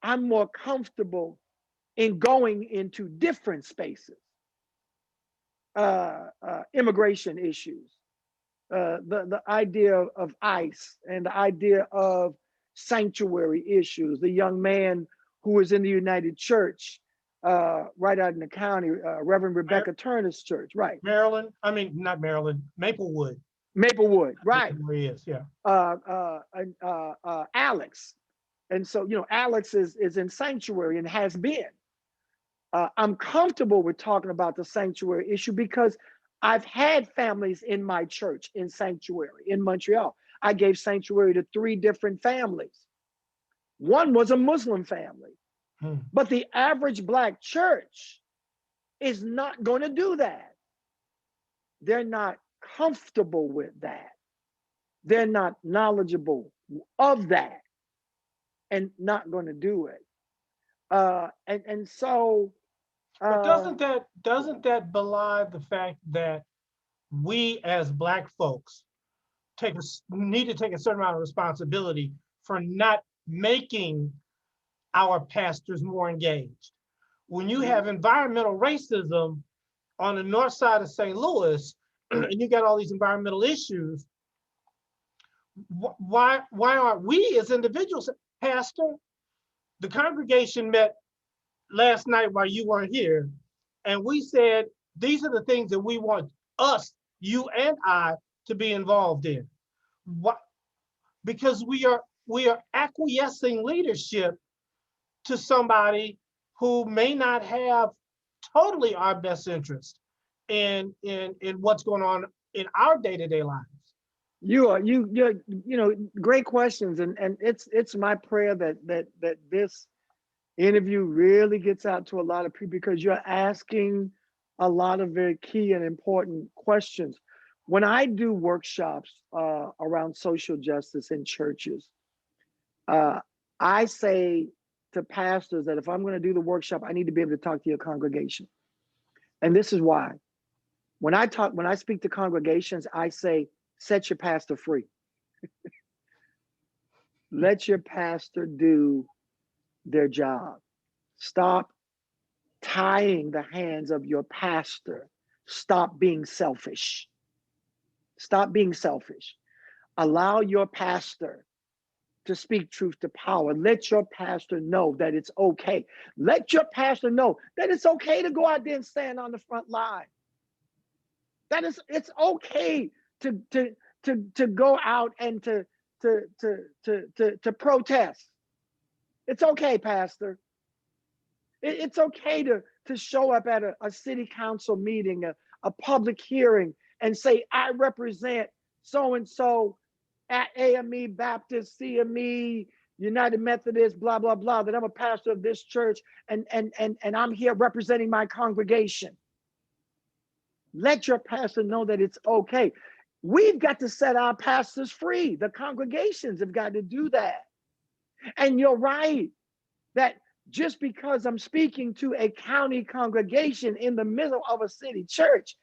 I'm more comfortable in going into different spaces. Immigration issues, the idea of ICE and the idea of sanctuary issues. The young man who was in the United Church, right out in the county, Reverend Rebecca Turner's church, right? Not Maryland, Maplewood. Maplewood, right? Where he is, yeah. Alex, and so, you know, Alex is in sanctuary and has been. I'm comfortable with talking about the sanctuary issue because I've had families in my church in sanctuary in Montreal. I gave sanctuary to 3 different families. One was a Muslim family, but the average Black church is not going to do that. They're not comfortable with that. They're not knowledgeable of that and not going to do it. And so, But uh, doesn't that belie the fact that we as Black folks need to take a certain amount of responsibility for not making our pastors more engaged? When you have environmental racism on the north side of St. Louis, and you got all these environmental issues, why aren't we as individuals, Pastor? The congregation met last night while you weren't here, and we said these are the things that we want us, you and I, to be involved in. What? Because we are acquiescing leadership to somebody who may not have totally our best interest in what's going on in our day-to-day lives. you're great questions, and it's my prayer that this interview really gets out to a lot of people, because you're asking a lot of very key and important questions. When I do workshops around social justice in churches, uh, I say to pastors that if I'm going to do the workshop, I need to be able to talk to your congregation. And this is why. When I speak to congregations, I say, set your pastor free. Let your pastor do their job. Stop tying the hands of your pastor. Stop being selfish. Stop being selfish. Allow your pastor to speak truth to power. Let your pastor know that it's okay. Let your pastor know that it's okay to go out there and stand on the front line. It's okay to go out and to protest. It's okay, Pastor. It's okay to show up at a city council meeting, a public hearing, and say, I represent so and so at AME, Baptist, CME, United Methodist, blah, blah, blah, that I'm a pastor of this church, and I'm here representing my congregation. Let your pastor know that it's okay. We've got to set our pastors free. The congregations have got to do that. And you're right that just because I'm speaking to a county congregation in the middle of a city church,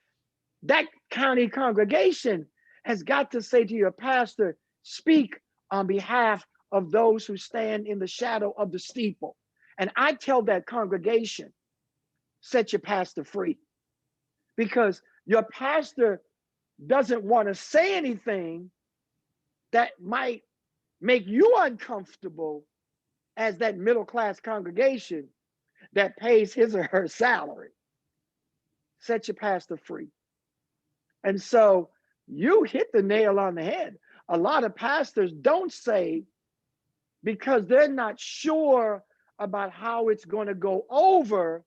that county congregation has got to say to your pastor, speak on behalf of those who stand in the shadow of the steeple. And I tell that congregation, set your pastor free. Because your pastor doesn't want to say anything that might make you uncomfortable as that middle-class congregation that pays his or her salary. Set your pastor free. And so you hit the nail on the head. A lot of pastors don't say, because they're not sure about how it's going to go over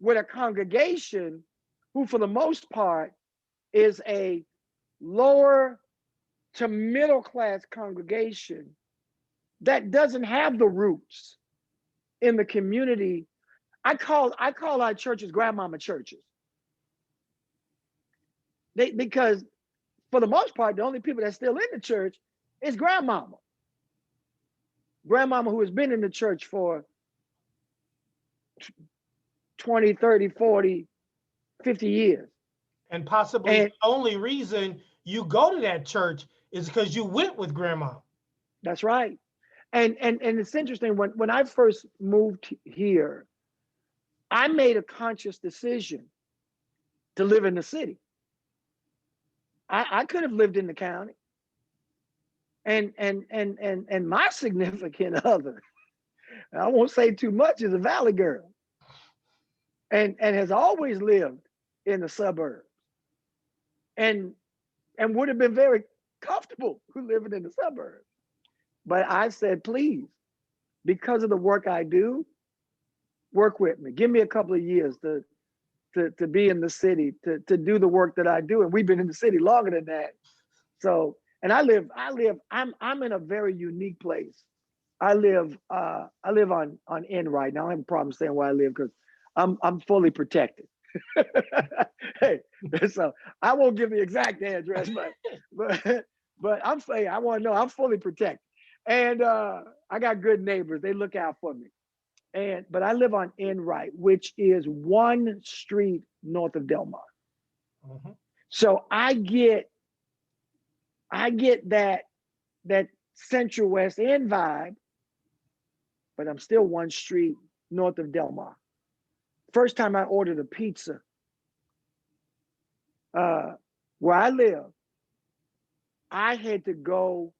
with a congregation who, for the most part, is a lower to middle class congregation that doesn't have the roots in the community. I call our churches grandmama churches. Because for the most part, the only people that's still in the church is grandmama. Grandmama who has been in the church for 20, 30, 40, 50 years. And possibly the only reason you go to that church is because you went with grandma. That's right. And it's interesting, when I first moved here, I made a conscious decision to live in the city. I could have lived in the county. And my significant other, I won't say too much, is a valley girl. And has always lived in the suburbs. And would have been very comfortable living in the suburbs. But I said, please, because of the work I do, work with me. Give me a couple of years to be in the city, to do the work that I do. And we've been in the city longer than that. So, and I'm in a very unique place. I live on N right now. I don't have a problem saying where I live because I'm fully protected. Hey, so I won't give the exact address, but I want to know I'm fully protected, and I got good neighbors. They look out for me, but I live on Enright, which is one street north of Delmar. Mhm. So I get that Central West End vibe, but I'm still one street north of Delmar. First time I ordered a pizza, where I live, I had to go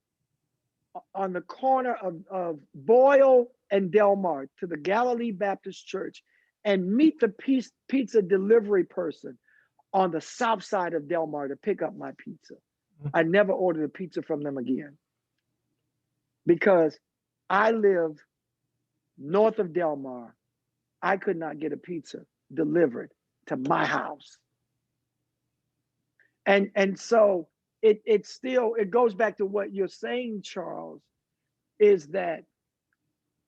on the corner of Boyle and Delmar to the Galilee Baptist Church and meet the pizza delivery person on the south side of Delmar to pick up my pizza. I never ordered a pizza from them again because I live north of Delmar. I could not get a pizza delivered to my house. And so it still goes back to what you're saying, Charles, is that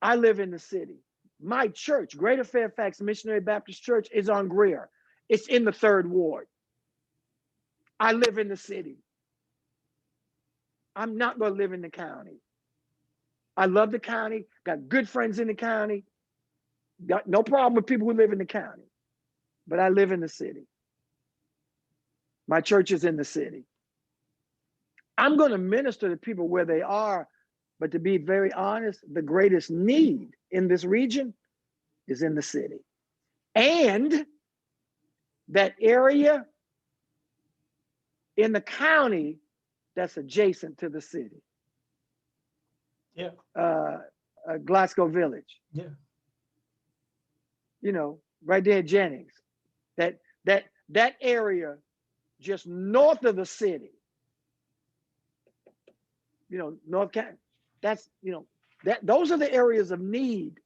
I live in the city. My church, Greater Fairfax Missionary Baptist Church, is on Greer. It's in the 3rd Ward. I live in the city. I'm not going to live in the county. I love the county, got good friends in the county, got no problem with people who live in the county, but I live in the city. My church is in the city. I'm going to minister to people where they are, but to be very honest, the greatest need in this region is in the city. And that area in the county that's adjacent to the city. Yeah. Glasgow Village. Yeah. You know, right there at Jennings. That area just north of the city. You know, North County. That's, you know, those are the areas of need.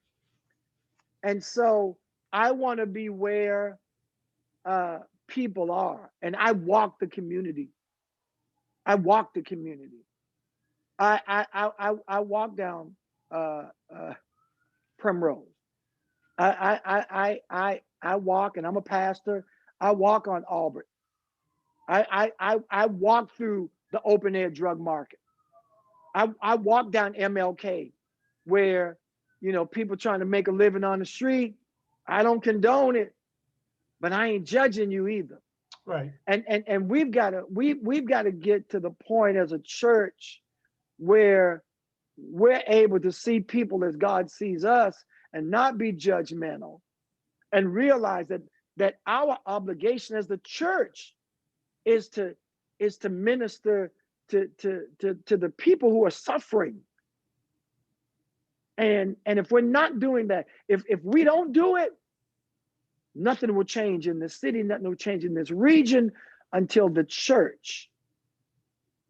And so I want to be where people are. And I walk the community. I walk the community. I walk down Primrose. I walk, and I'm a pastor. I walk on Auburn. I walk through the open air drug market. I walk down MLK, where, you know, people trying to make a living on the street. I don't condone it, but I ain't judging you either. Right. And we've got to get to the point as a church where we're able to see people as God sees us and not be judgmental, and realize that our obligation as the church is to minister to the people who are suffering. And if we're not doing that, if we don't do it, nothing will change in this city, nothing will change in this region until the church,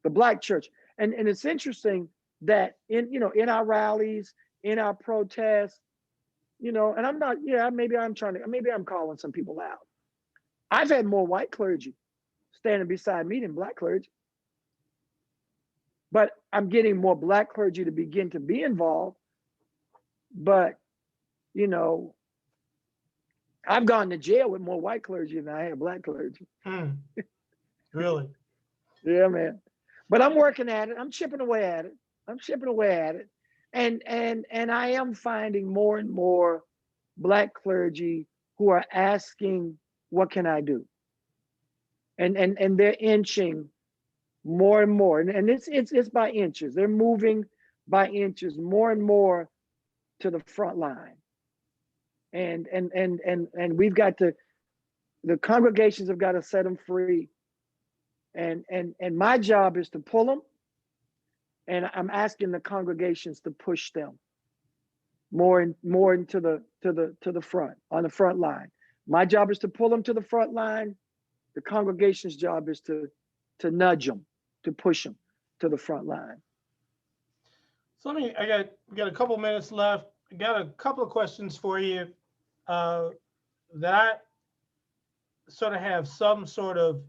the Black church. And it's interesting that in our rallies, in our protests, you know, and I'm not, maybe I'm calling some people out. I've had more white clergy standing beside me than Black clergy. But I'm getting more Black clergy to begin to be involved. But, you know, I've gone to jail with more white clergy than I have Black clergy. Really? Yeah, man. But I'm working at it. I'm chipping away at it. And I am finding more and more Black clergy who are asking, what can I do? And they're inching more and more. And it's by inches. They're moving by inches more and more to the front line. And we've got to, the congregations have got to set them free. And my job is to pull them. And I'm asking the congregations to push them more into the front, on the front line. My job is to pull them to the front line. The congregation's job is to nudge them, to push them to the front line. So we got a couple minutes left. I got a couple of questions for you that I sort of have some sort of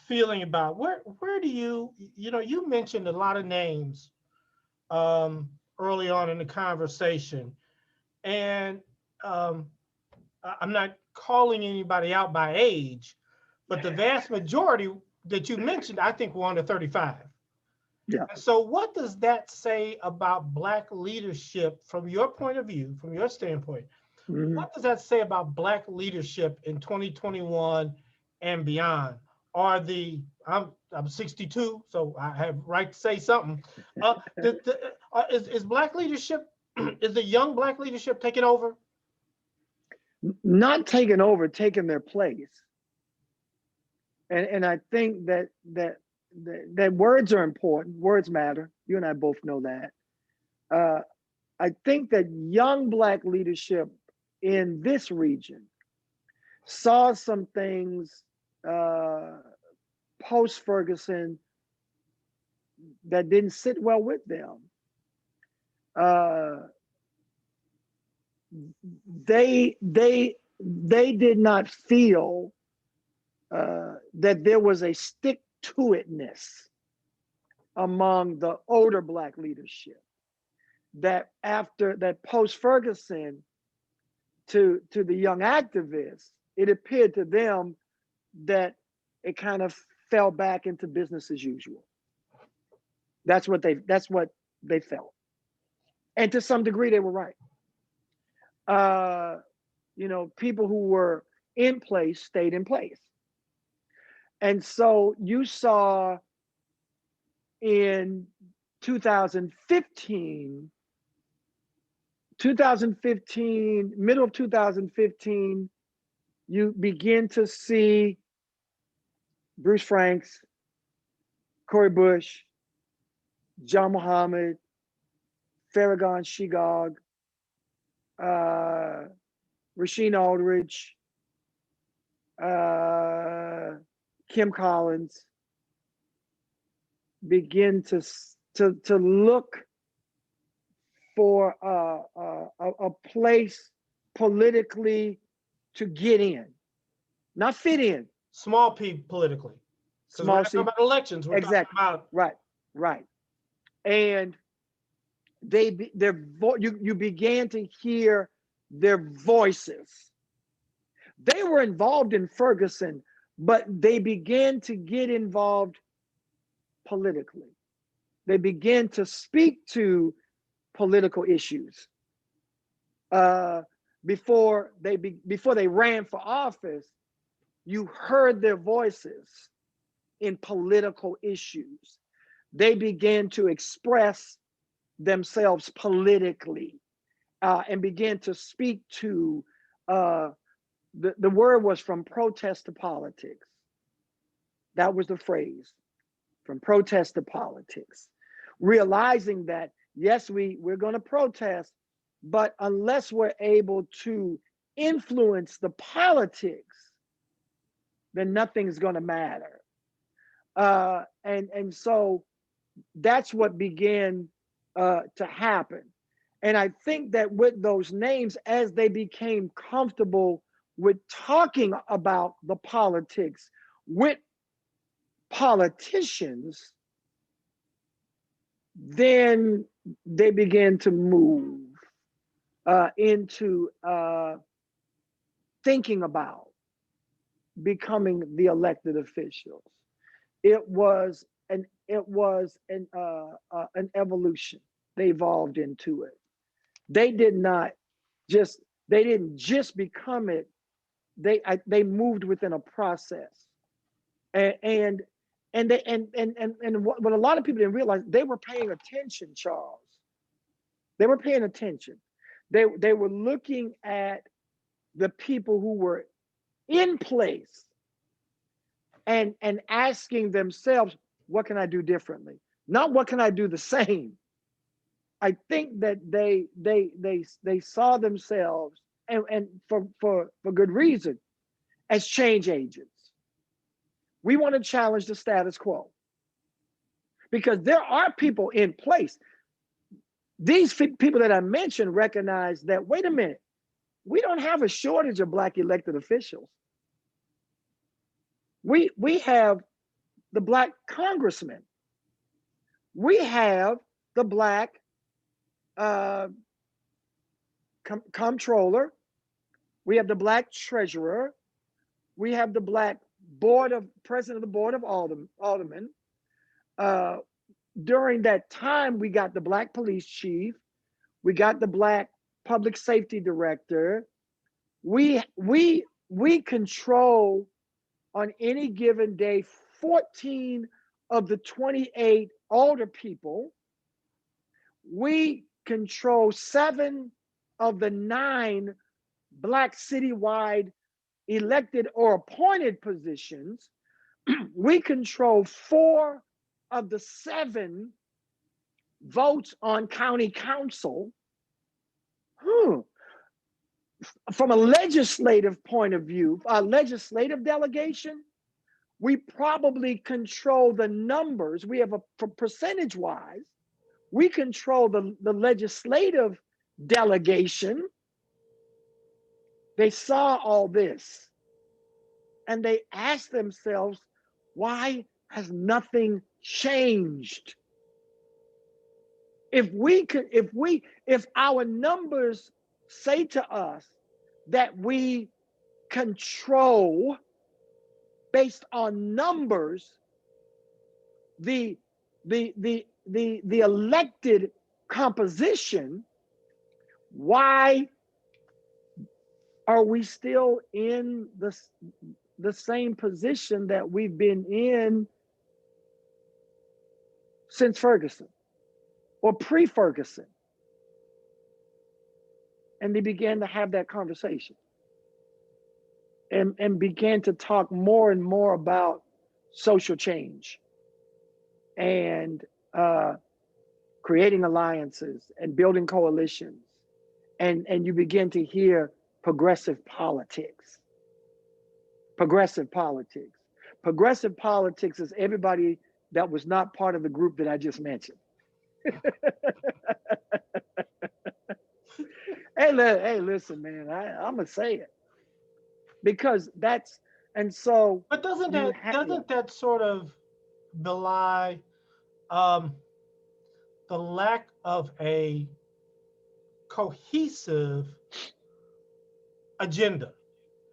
feeling about. Where do you mentioned a lot of names early on in the conversation, and I'm not calling anybody out by age, but the vast majority that you mentioned, I think, were under 35. Yeah. And so, what does that say about Black leadership from your point of view, from your standpoint? Mhm. What does that say about Black leadership in 2021 and beyond? Are the I'm 62, so I have right to say something. Is Black leadership is the young Black leadership taking over? Not taking over, taking their place. And I think that words are important. Words matter. You and I both know that. Uh, I think that young Black leadership in this region saw some things post Ferguson that didn't sit well with them. Uh, they did not feel that there was a stick to itness among the older Black leadership. That after that post Ferguson to the young activists, it appeared to them that it kind of fell back into business as usual. That's what they felt, and to some degree they were right. Uh, people who were in place stayed in place, and so you saw in 2015, middle of 2015, you begin to see Bruce Franks, Cori Bush, John Muhammad, Farragon Shigog, uh, Rasheen Aldridge, Kim Collins begin to look for a place politically to get in, not fit in. Small p politically, because we're Small not talking c, about elections. We're talking exactly, about right, and you began to hear their voices. They were involved in Ferguson, but they began to get involved politically. They began to speak to political issues uh, before they ran for office. You heard their voices in political issues. They began to express themselves politically and began to speak to uh, the word was from protest to politics. That was the phrase, from protest to politics. Realizing that, yes, we're going to protest, but unless we're able to influence the politics, then nothing's going to matter. And so that's what began to happen. And I think that with those names, as they became comfortable with talking about the politics with politicians, then they began to move into thinking about becoming the elected officials. It was an evolution. They evolved into it. They did not just they didn't just become it. They moved within a process, and what a lot of people didn't realize, they were paying attention, Charles. They were paying attention. They were looking at the people who were in place and asking themselves, what can I do differently? Not what can I do the same. I think that they saw themselves, and for good reason, as change agents. We want to challenge the status quo because there are people in place. These people that I mentioned recognize that, wait a minute, we don't have a shortage of Black elected officials. We have the Black congressman. We have the Black comptroller. we have the Black treasurer, we have the Black president of the board of aldermen. During that time, we got the Black police chief, we got the Black public safety director. We control on any given day 14 of the 28 older people. We control 7 of the 9 Black citywide elected or appointed positions. We control 4 of the 7 votes on county council. From a legislative point of view, a legislative delegation, we probably control the numbers. We have a percentage wise, we control the legislative delegation. They saw all this and they asked themselves, why has nothing changed? If our numbers say to us that we control based on numbers the elected composition, why are we still in the same position that we've been in since Ferguson or pre-Ferguson? And they began to have that conversation and began to talk more and more about social change and creating alliances and building coalitions. And you begin to hear progressive politics. Progressive politics. Progressive politics is everybody that was not part of the group that I just mentioned. Hey, listen, man, I'm gonna say it because that's, and so. But doesn't that sort of belie the lack of a cohesive agenda?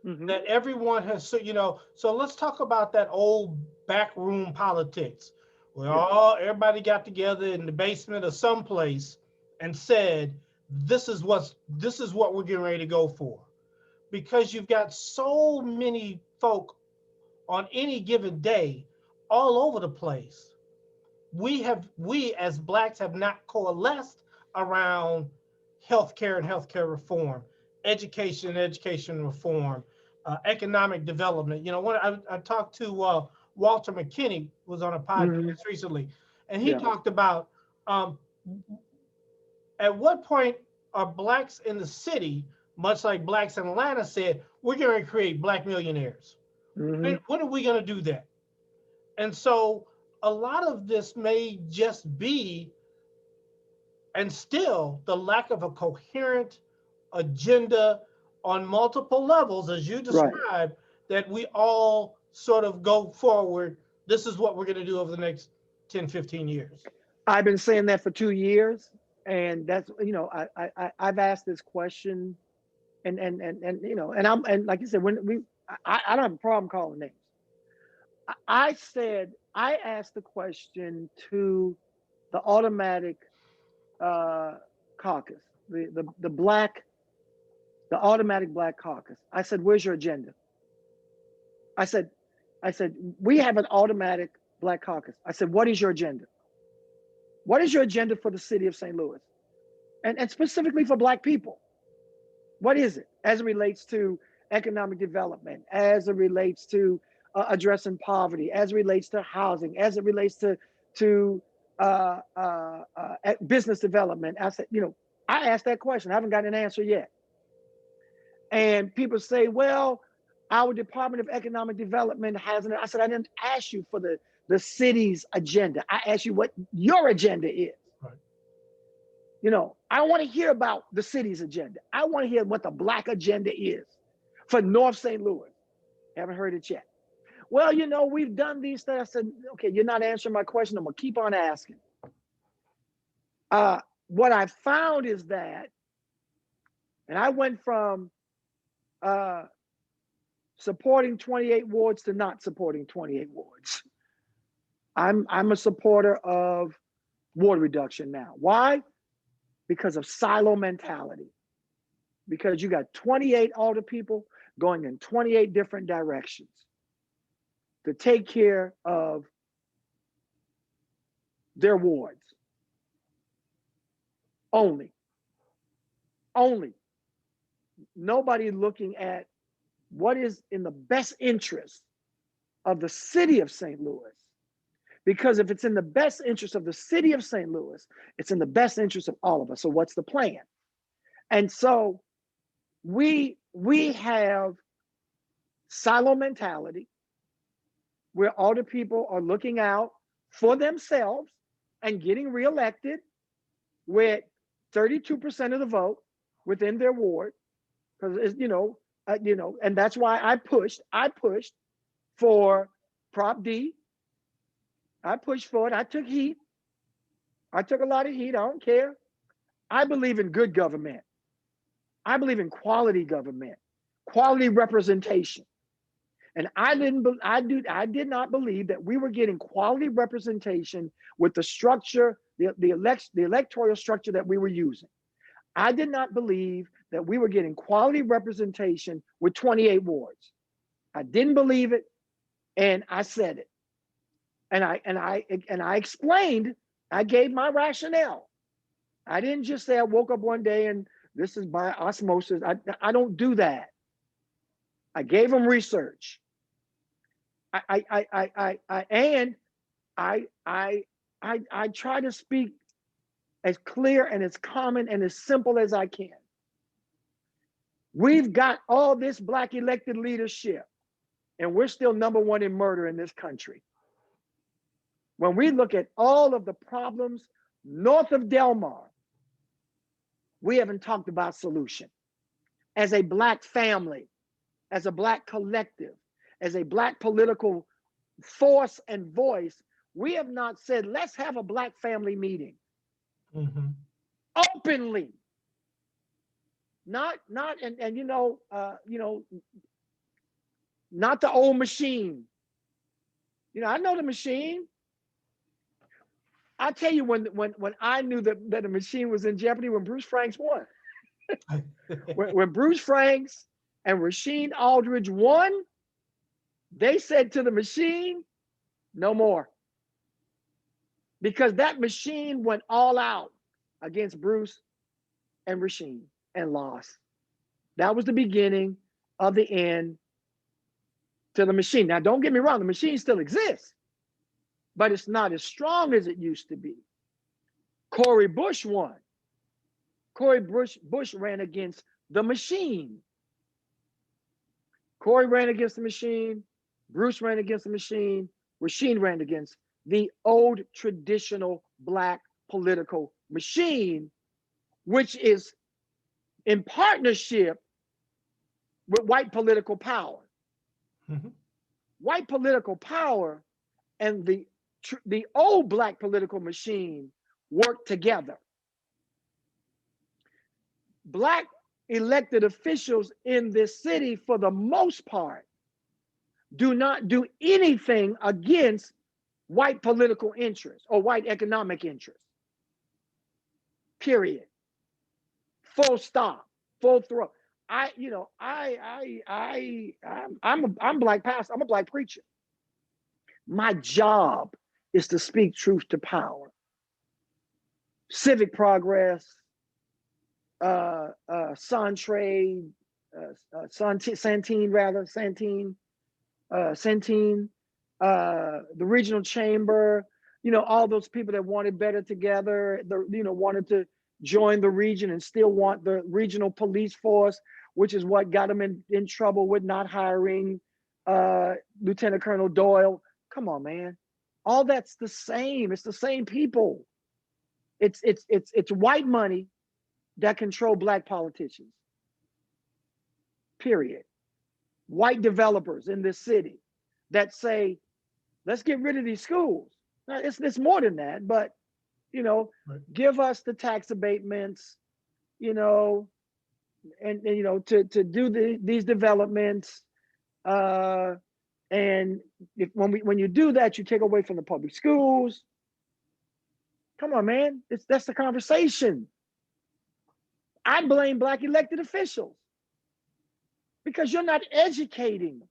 Mm-hmm. That everyone has, so let's talk about that old backroom politics where everybody got together in the basement or someplace and said, this is what we're getting ready to go for. Because you've got so many folk on any given day all over the place. We as Blacks have not coalesced around healthcare and healthcare reform, education and education reform, economic development. When I talked to Walter McKinney, was on a podcast recently, and he talked about at what point are Blacks in the city, much like Blacks in Atlanta said, we're going to create Black millionaires. When are we going to do that? And so a lot of this may just be, and still, the lack of a coherent agenda on multiple levels, as you described, that we all sort of go forward. This is what we're going to do over the next 10, 15 years. I've been saying that for 2 years. And that's, I've asked this question and like you said, I don't have a problem calling names. I asked the question to the automatic caucus, the automatic Black caucus. I said, where's your agenda? I said, we have an automatic Black caucus. I said, what is your agenda? What is your agenda for the city of St. Louis? And specifically for Black people? What is it as it relates to economic development, as it relates to addressing poverty, as it relates to housing, as it relates to business development? I said, I asked that question. I haven't gotten an answer yet. And people say, well, our Department of Economic Development hasn't. I said, I didn't ask you for the city's agenda. I asked you what your agenda is. Right. I want to hear about the city's agenda. I want to hear what the Black agenda is for North St. Louis. Haven't heard it yet. Well, we've done these things. I said, okay, you're not answering my question. I'm going to keep on asking. What I found is that, and I went from supporting 28 wards to not supporting 28 wards. I'm a supporter of ward reduction now. Why? Because of silo mentality. Because you got 28 older people going in 28 different directions to take care of their wards. Only. Nobody looking at what is in the best interest of the city of St. Louis. Because if it's in the best interest of the city of St. Louis, it's in the best interest of all of us. So what's the plan? And so we have silo mentality where all the people are looking out for themselves and getting reelected with 32% of the vote within their ward. Because and that's why I pushed for Prop D. I pushed for it. I took heat. I took a lot of heat. I don't care. I believe in good government. I believe in quality government, quality representation. And I did not believe that we were getting quality representation with the structure, the electoral structure that we were using. I did not believe that we were getting quality representation with 28 wards. I didn't believe it, and I said it. And I explained, I gave my rationale. I didn't just say I woke up one day and this is by osmosis. I don't do that. I gave them research. I try to speak as clear and as common and as simple as I can. We've got all this Black elected leadership, and we're still #1 in murder in this country. When we look at all of the problems north of Del Mar, we haven't talked about solution. As a Black family, as a Black collective, as a Black political force and voice, we have not said, let's have a Black family meeting. Mm-hmm. Openly. Not not the old machine. I know the machine. I'll tell you when I knew that the machine was in jeopardy, when Bruce Franks won. when Bruce Franks and Rasheed Aldridge won, they said to the machine, no more. Because that machine went all out against Bruce and Rasheed and lost. That was the beginning of the end to the machine. Now, don't get me wrong, the machine still exists, but it's not as strong as it used to be. Cori Bush won. Cori Bush ran against the machine. Cori ran against the machine. Bruce ran against the machine. Rasheed ran against the old traditional Black political machine, which is in partnership with white political power. Mm-hmm. White political power and the old Black political machine work together. Black elected officials in this city, for the most part, do not do anything against white political interests or white economic interests. Period. Full stop. Full throat. I'm Black pastor. I'm a Black preacher. My job is to speak truth to power. Civic progress, Santine, the regional chamber, all those people that wanted better together, wanted to join the region and still want the regional police force, which is what got them in trouble with not hiring Lieutenant Colonel Doyle. Come on, man. All that's the same. It's the same people. It's white money that control Black politicians. Period. White developers in this city that say, let's get rid of these schools. Now, it's more than that, but right. Give us the tax abatements, and you know, to do these developments. And when you do that, you take away from the public schools. Come on, man. That's the conversation. I blame Black elected officials because you're not educating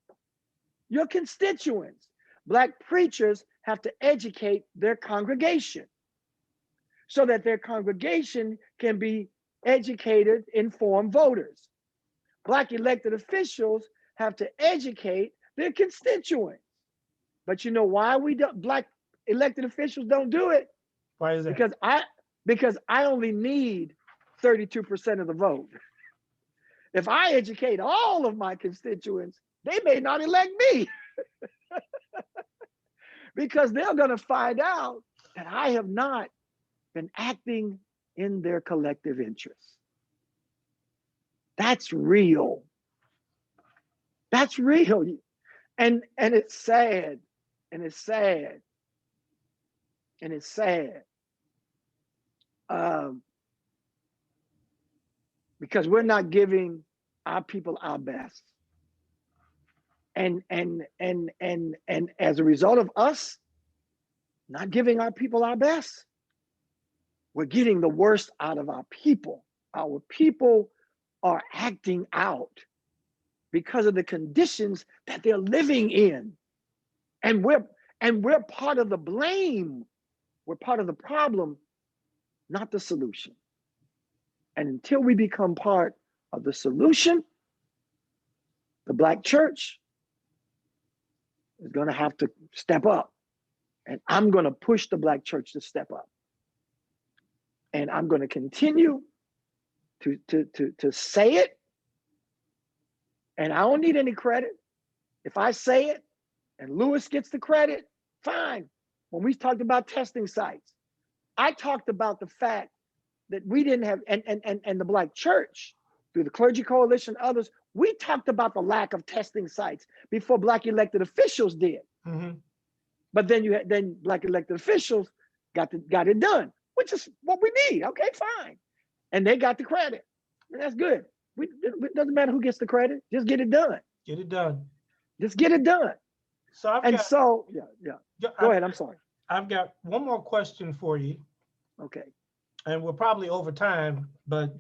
your constituents. Black preachers have to educate their congregation so that their congregation can be educated, informed voters. Black elected officials have to educate their constituents. But you know why Black elected officials don't do it? Why is that? Because I only need 32% of the vote. If I educate all of my constituents, they may not elect me. Because they're going to find out that I have not been acting in their collective interests. That's real. That's real. And it's sad. And it's sad. And it's sad. Because we're not giving our people our best. And as a result of us not giving our people our best, we're getting the worst out of our people. Our people are acting out because of the conditions that they're living in. And we're part of the blame. We're part of the problem, not the solution. And until we become part of the solution, the Black church is going to have to step up. And I'm going to push the Black church to step up. And I'm going to continue to say it. And I don't need any credit. If I say it and Lewis gets the credit, fine. When we talked about testing sites, I talked about the fact that we didn't have, and the Black church, through the Clergy Coalition, others, we talked about the lack of testing sites before Black elected officials did. Mm-hmm. But then Black elected officials got it done, which is what we need. Okay, fine. And they got the credit. And that's good. It doesn't matter who gets the credit. Just get it done. Get it done. Just get it done. So Go ahead. I'm sorry. I've got one more question for you. Okay. And we're probably over time, but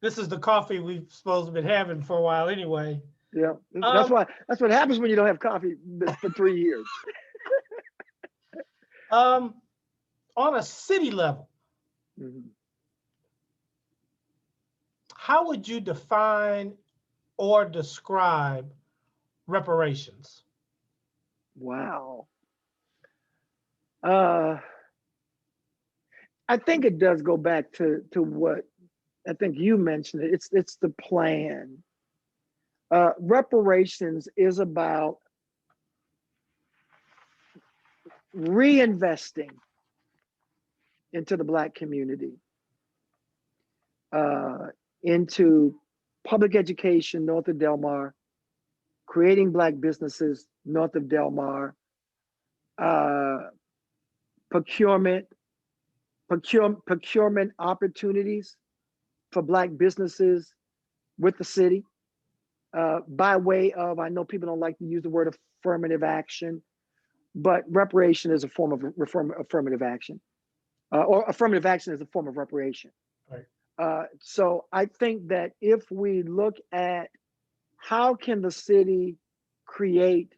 this is the coffee we've supposed to have been having for a while anyway. Yeah, that's what happens when you don't have coffee for 3 years. On a city level, Mm-hmm. how would you define or describe reparations? Wow. I think it does go back to what I think you mentioned. It's the plan. Reparations is about reinvesting into the Black community, into public education north of Delmar, creating Black businesses north of Delmar, procurement opportunities for Black businesses with the city, by way of, I know people don't like to use the word affirmative action, but reparation is a form of affirmative action, or affirmative action is a form of reparation. Right. So I think that if we look at how can the city create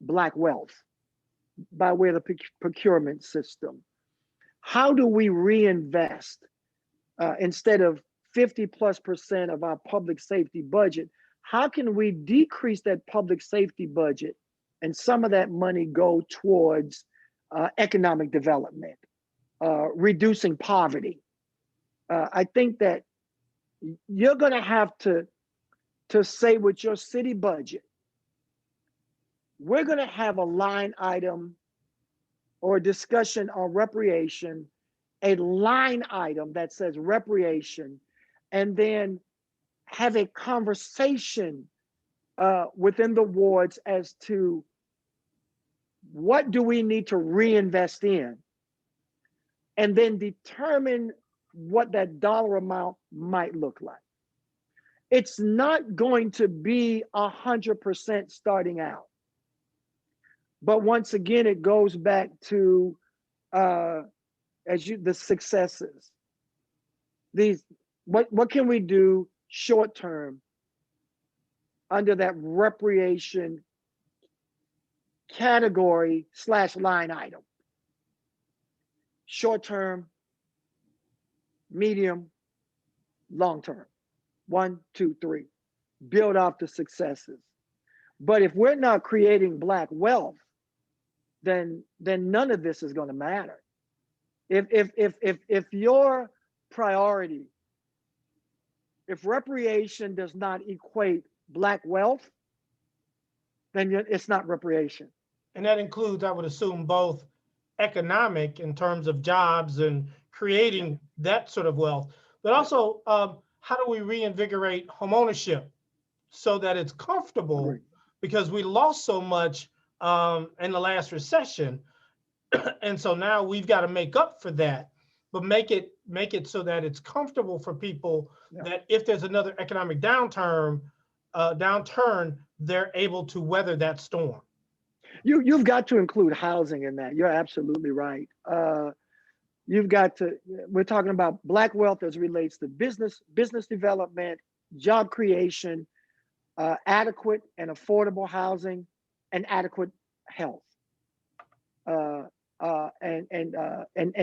Black wealth by way of the procurement system, how do we reinvest instead of 50+% of our public safety budget? How can we decrease that public safety budget and some of that money go towards economic development, reducing poverty? I think that you're going to have to say with your city budget, we're going to have a line item or a discussion on recreation, a line item that says recreation, and then have a conversation within the wards as to what do we need to reinvest in, and then determine what that dollar amount might look like. It's not going to be 100% starting out. But once again, it goes back to the successes. What can we do short term under that recreation category / line item? Short term, medium, long term. 1, 2, 3. Build off the successes. But if we're not creating Black wealth, then none of this is going to matter. If your priority, if recreation does not equate Black wealth, then it's not recreation. And that includes, I would assume, both economic in terms of jobs and creating that sort of wealth, but also how do we reinvigorate homeownership so that it's comfortable? Agreed. Because we lost so much in the last recession. And so now we've got to make up for that, but make it so that it's comfortable for people, that if there's another economic downturn, they're able to weather that storm. You've got to include housing in that. You're absolutely right. You've got to, we're talking about Black wealth as it relates to business development, job creation, adequate and affordable housing, and adequate health, and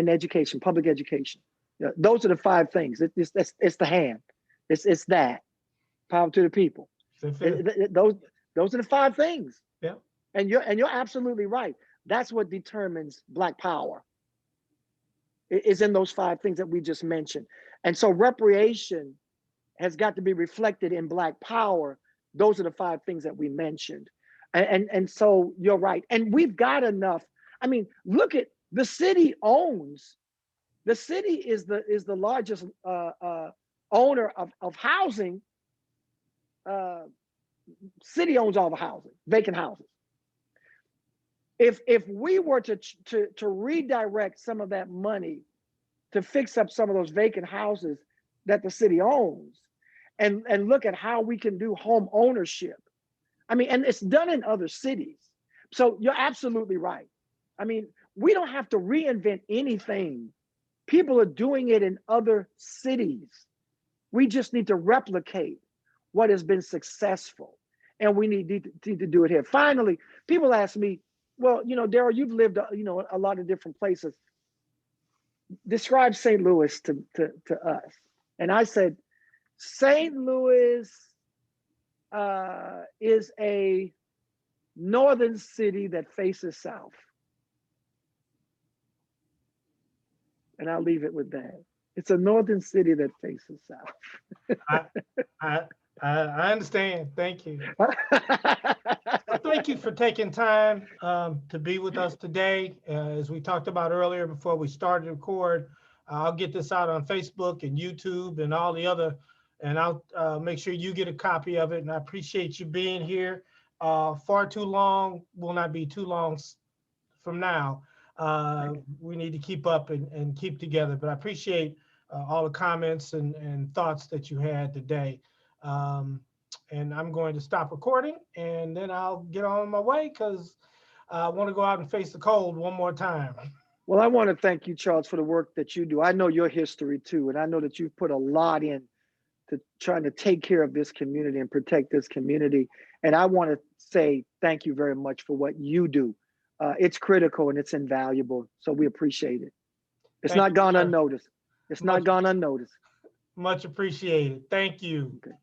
education, public education. Those are the 5 things. It's the hand. It's that. Power to the people. Those are the 5 things. Yeah. And you're absolutely right. That's what determines Black power. Is in those 5 things that we just mentioned. And so recreation has got to be reflected in Black power. Those are the 5 things that we mentioned. And so you're right. And we've got enough. I mean, look at the city the city is the largest owner of housing. City owns all the housing, vacant houses. If we were to redirect some of that money to fix up some of those vacant houses that the city owns, and look at how we can do home ownership. I mean, and it's done in other cities. So you're absolutely right. I mean, we don't have to reinvent anything. People are doing it in other cities. We just need to replicate what has been successful, and we need to do it here. Finally, people ask me, well, Darryl, you've lived, a lot of different places. Describe St. Louis to us. And I said, St. Louis is a northern city that faces south. And I'll leave it with that. It's a northern city that faces south. I understand. Thank you. Well, thank you for taking time to be with us today. As we talked about earlier before we started to record, I'll get this out on Facebook and YouTube and all the other, and I'll make sure you get a copy of it. And I appreciate you being here. Far too long will not be too long from now. We need to keep up and keep together, but I appreciate all the comments and thoughts that you had today. And I'm going to stop recording, and then I'll get on my way because I want to go out and face the cold one more time. Well, I want to thank you, Charles, for the work that you do. I know your history too, and I know that you've put a lot in to trying to take care of this community and protect this community. And I want to say thank you very much for what you do. It's critical and it's invaluable, so we appreciate it. It's not gone unnoticed. It's not gone unnoticed. Much appreciated. Thank you. Okay.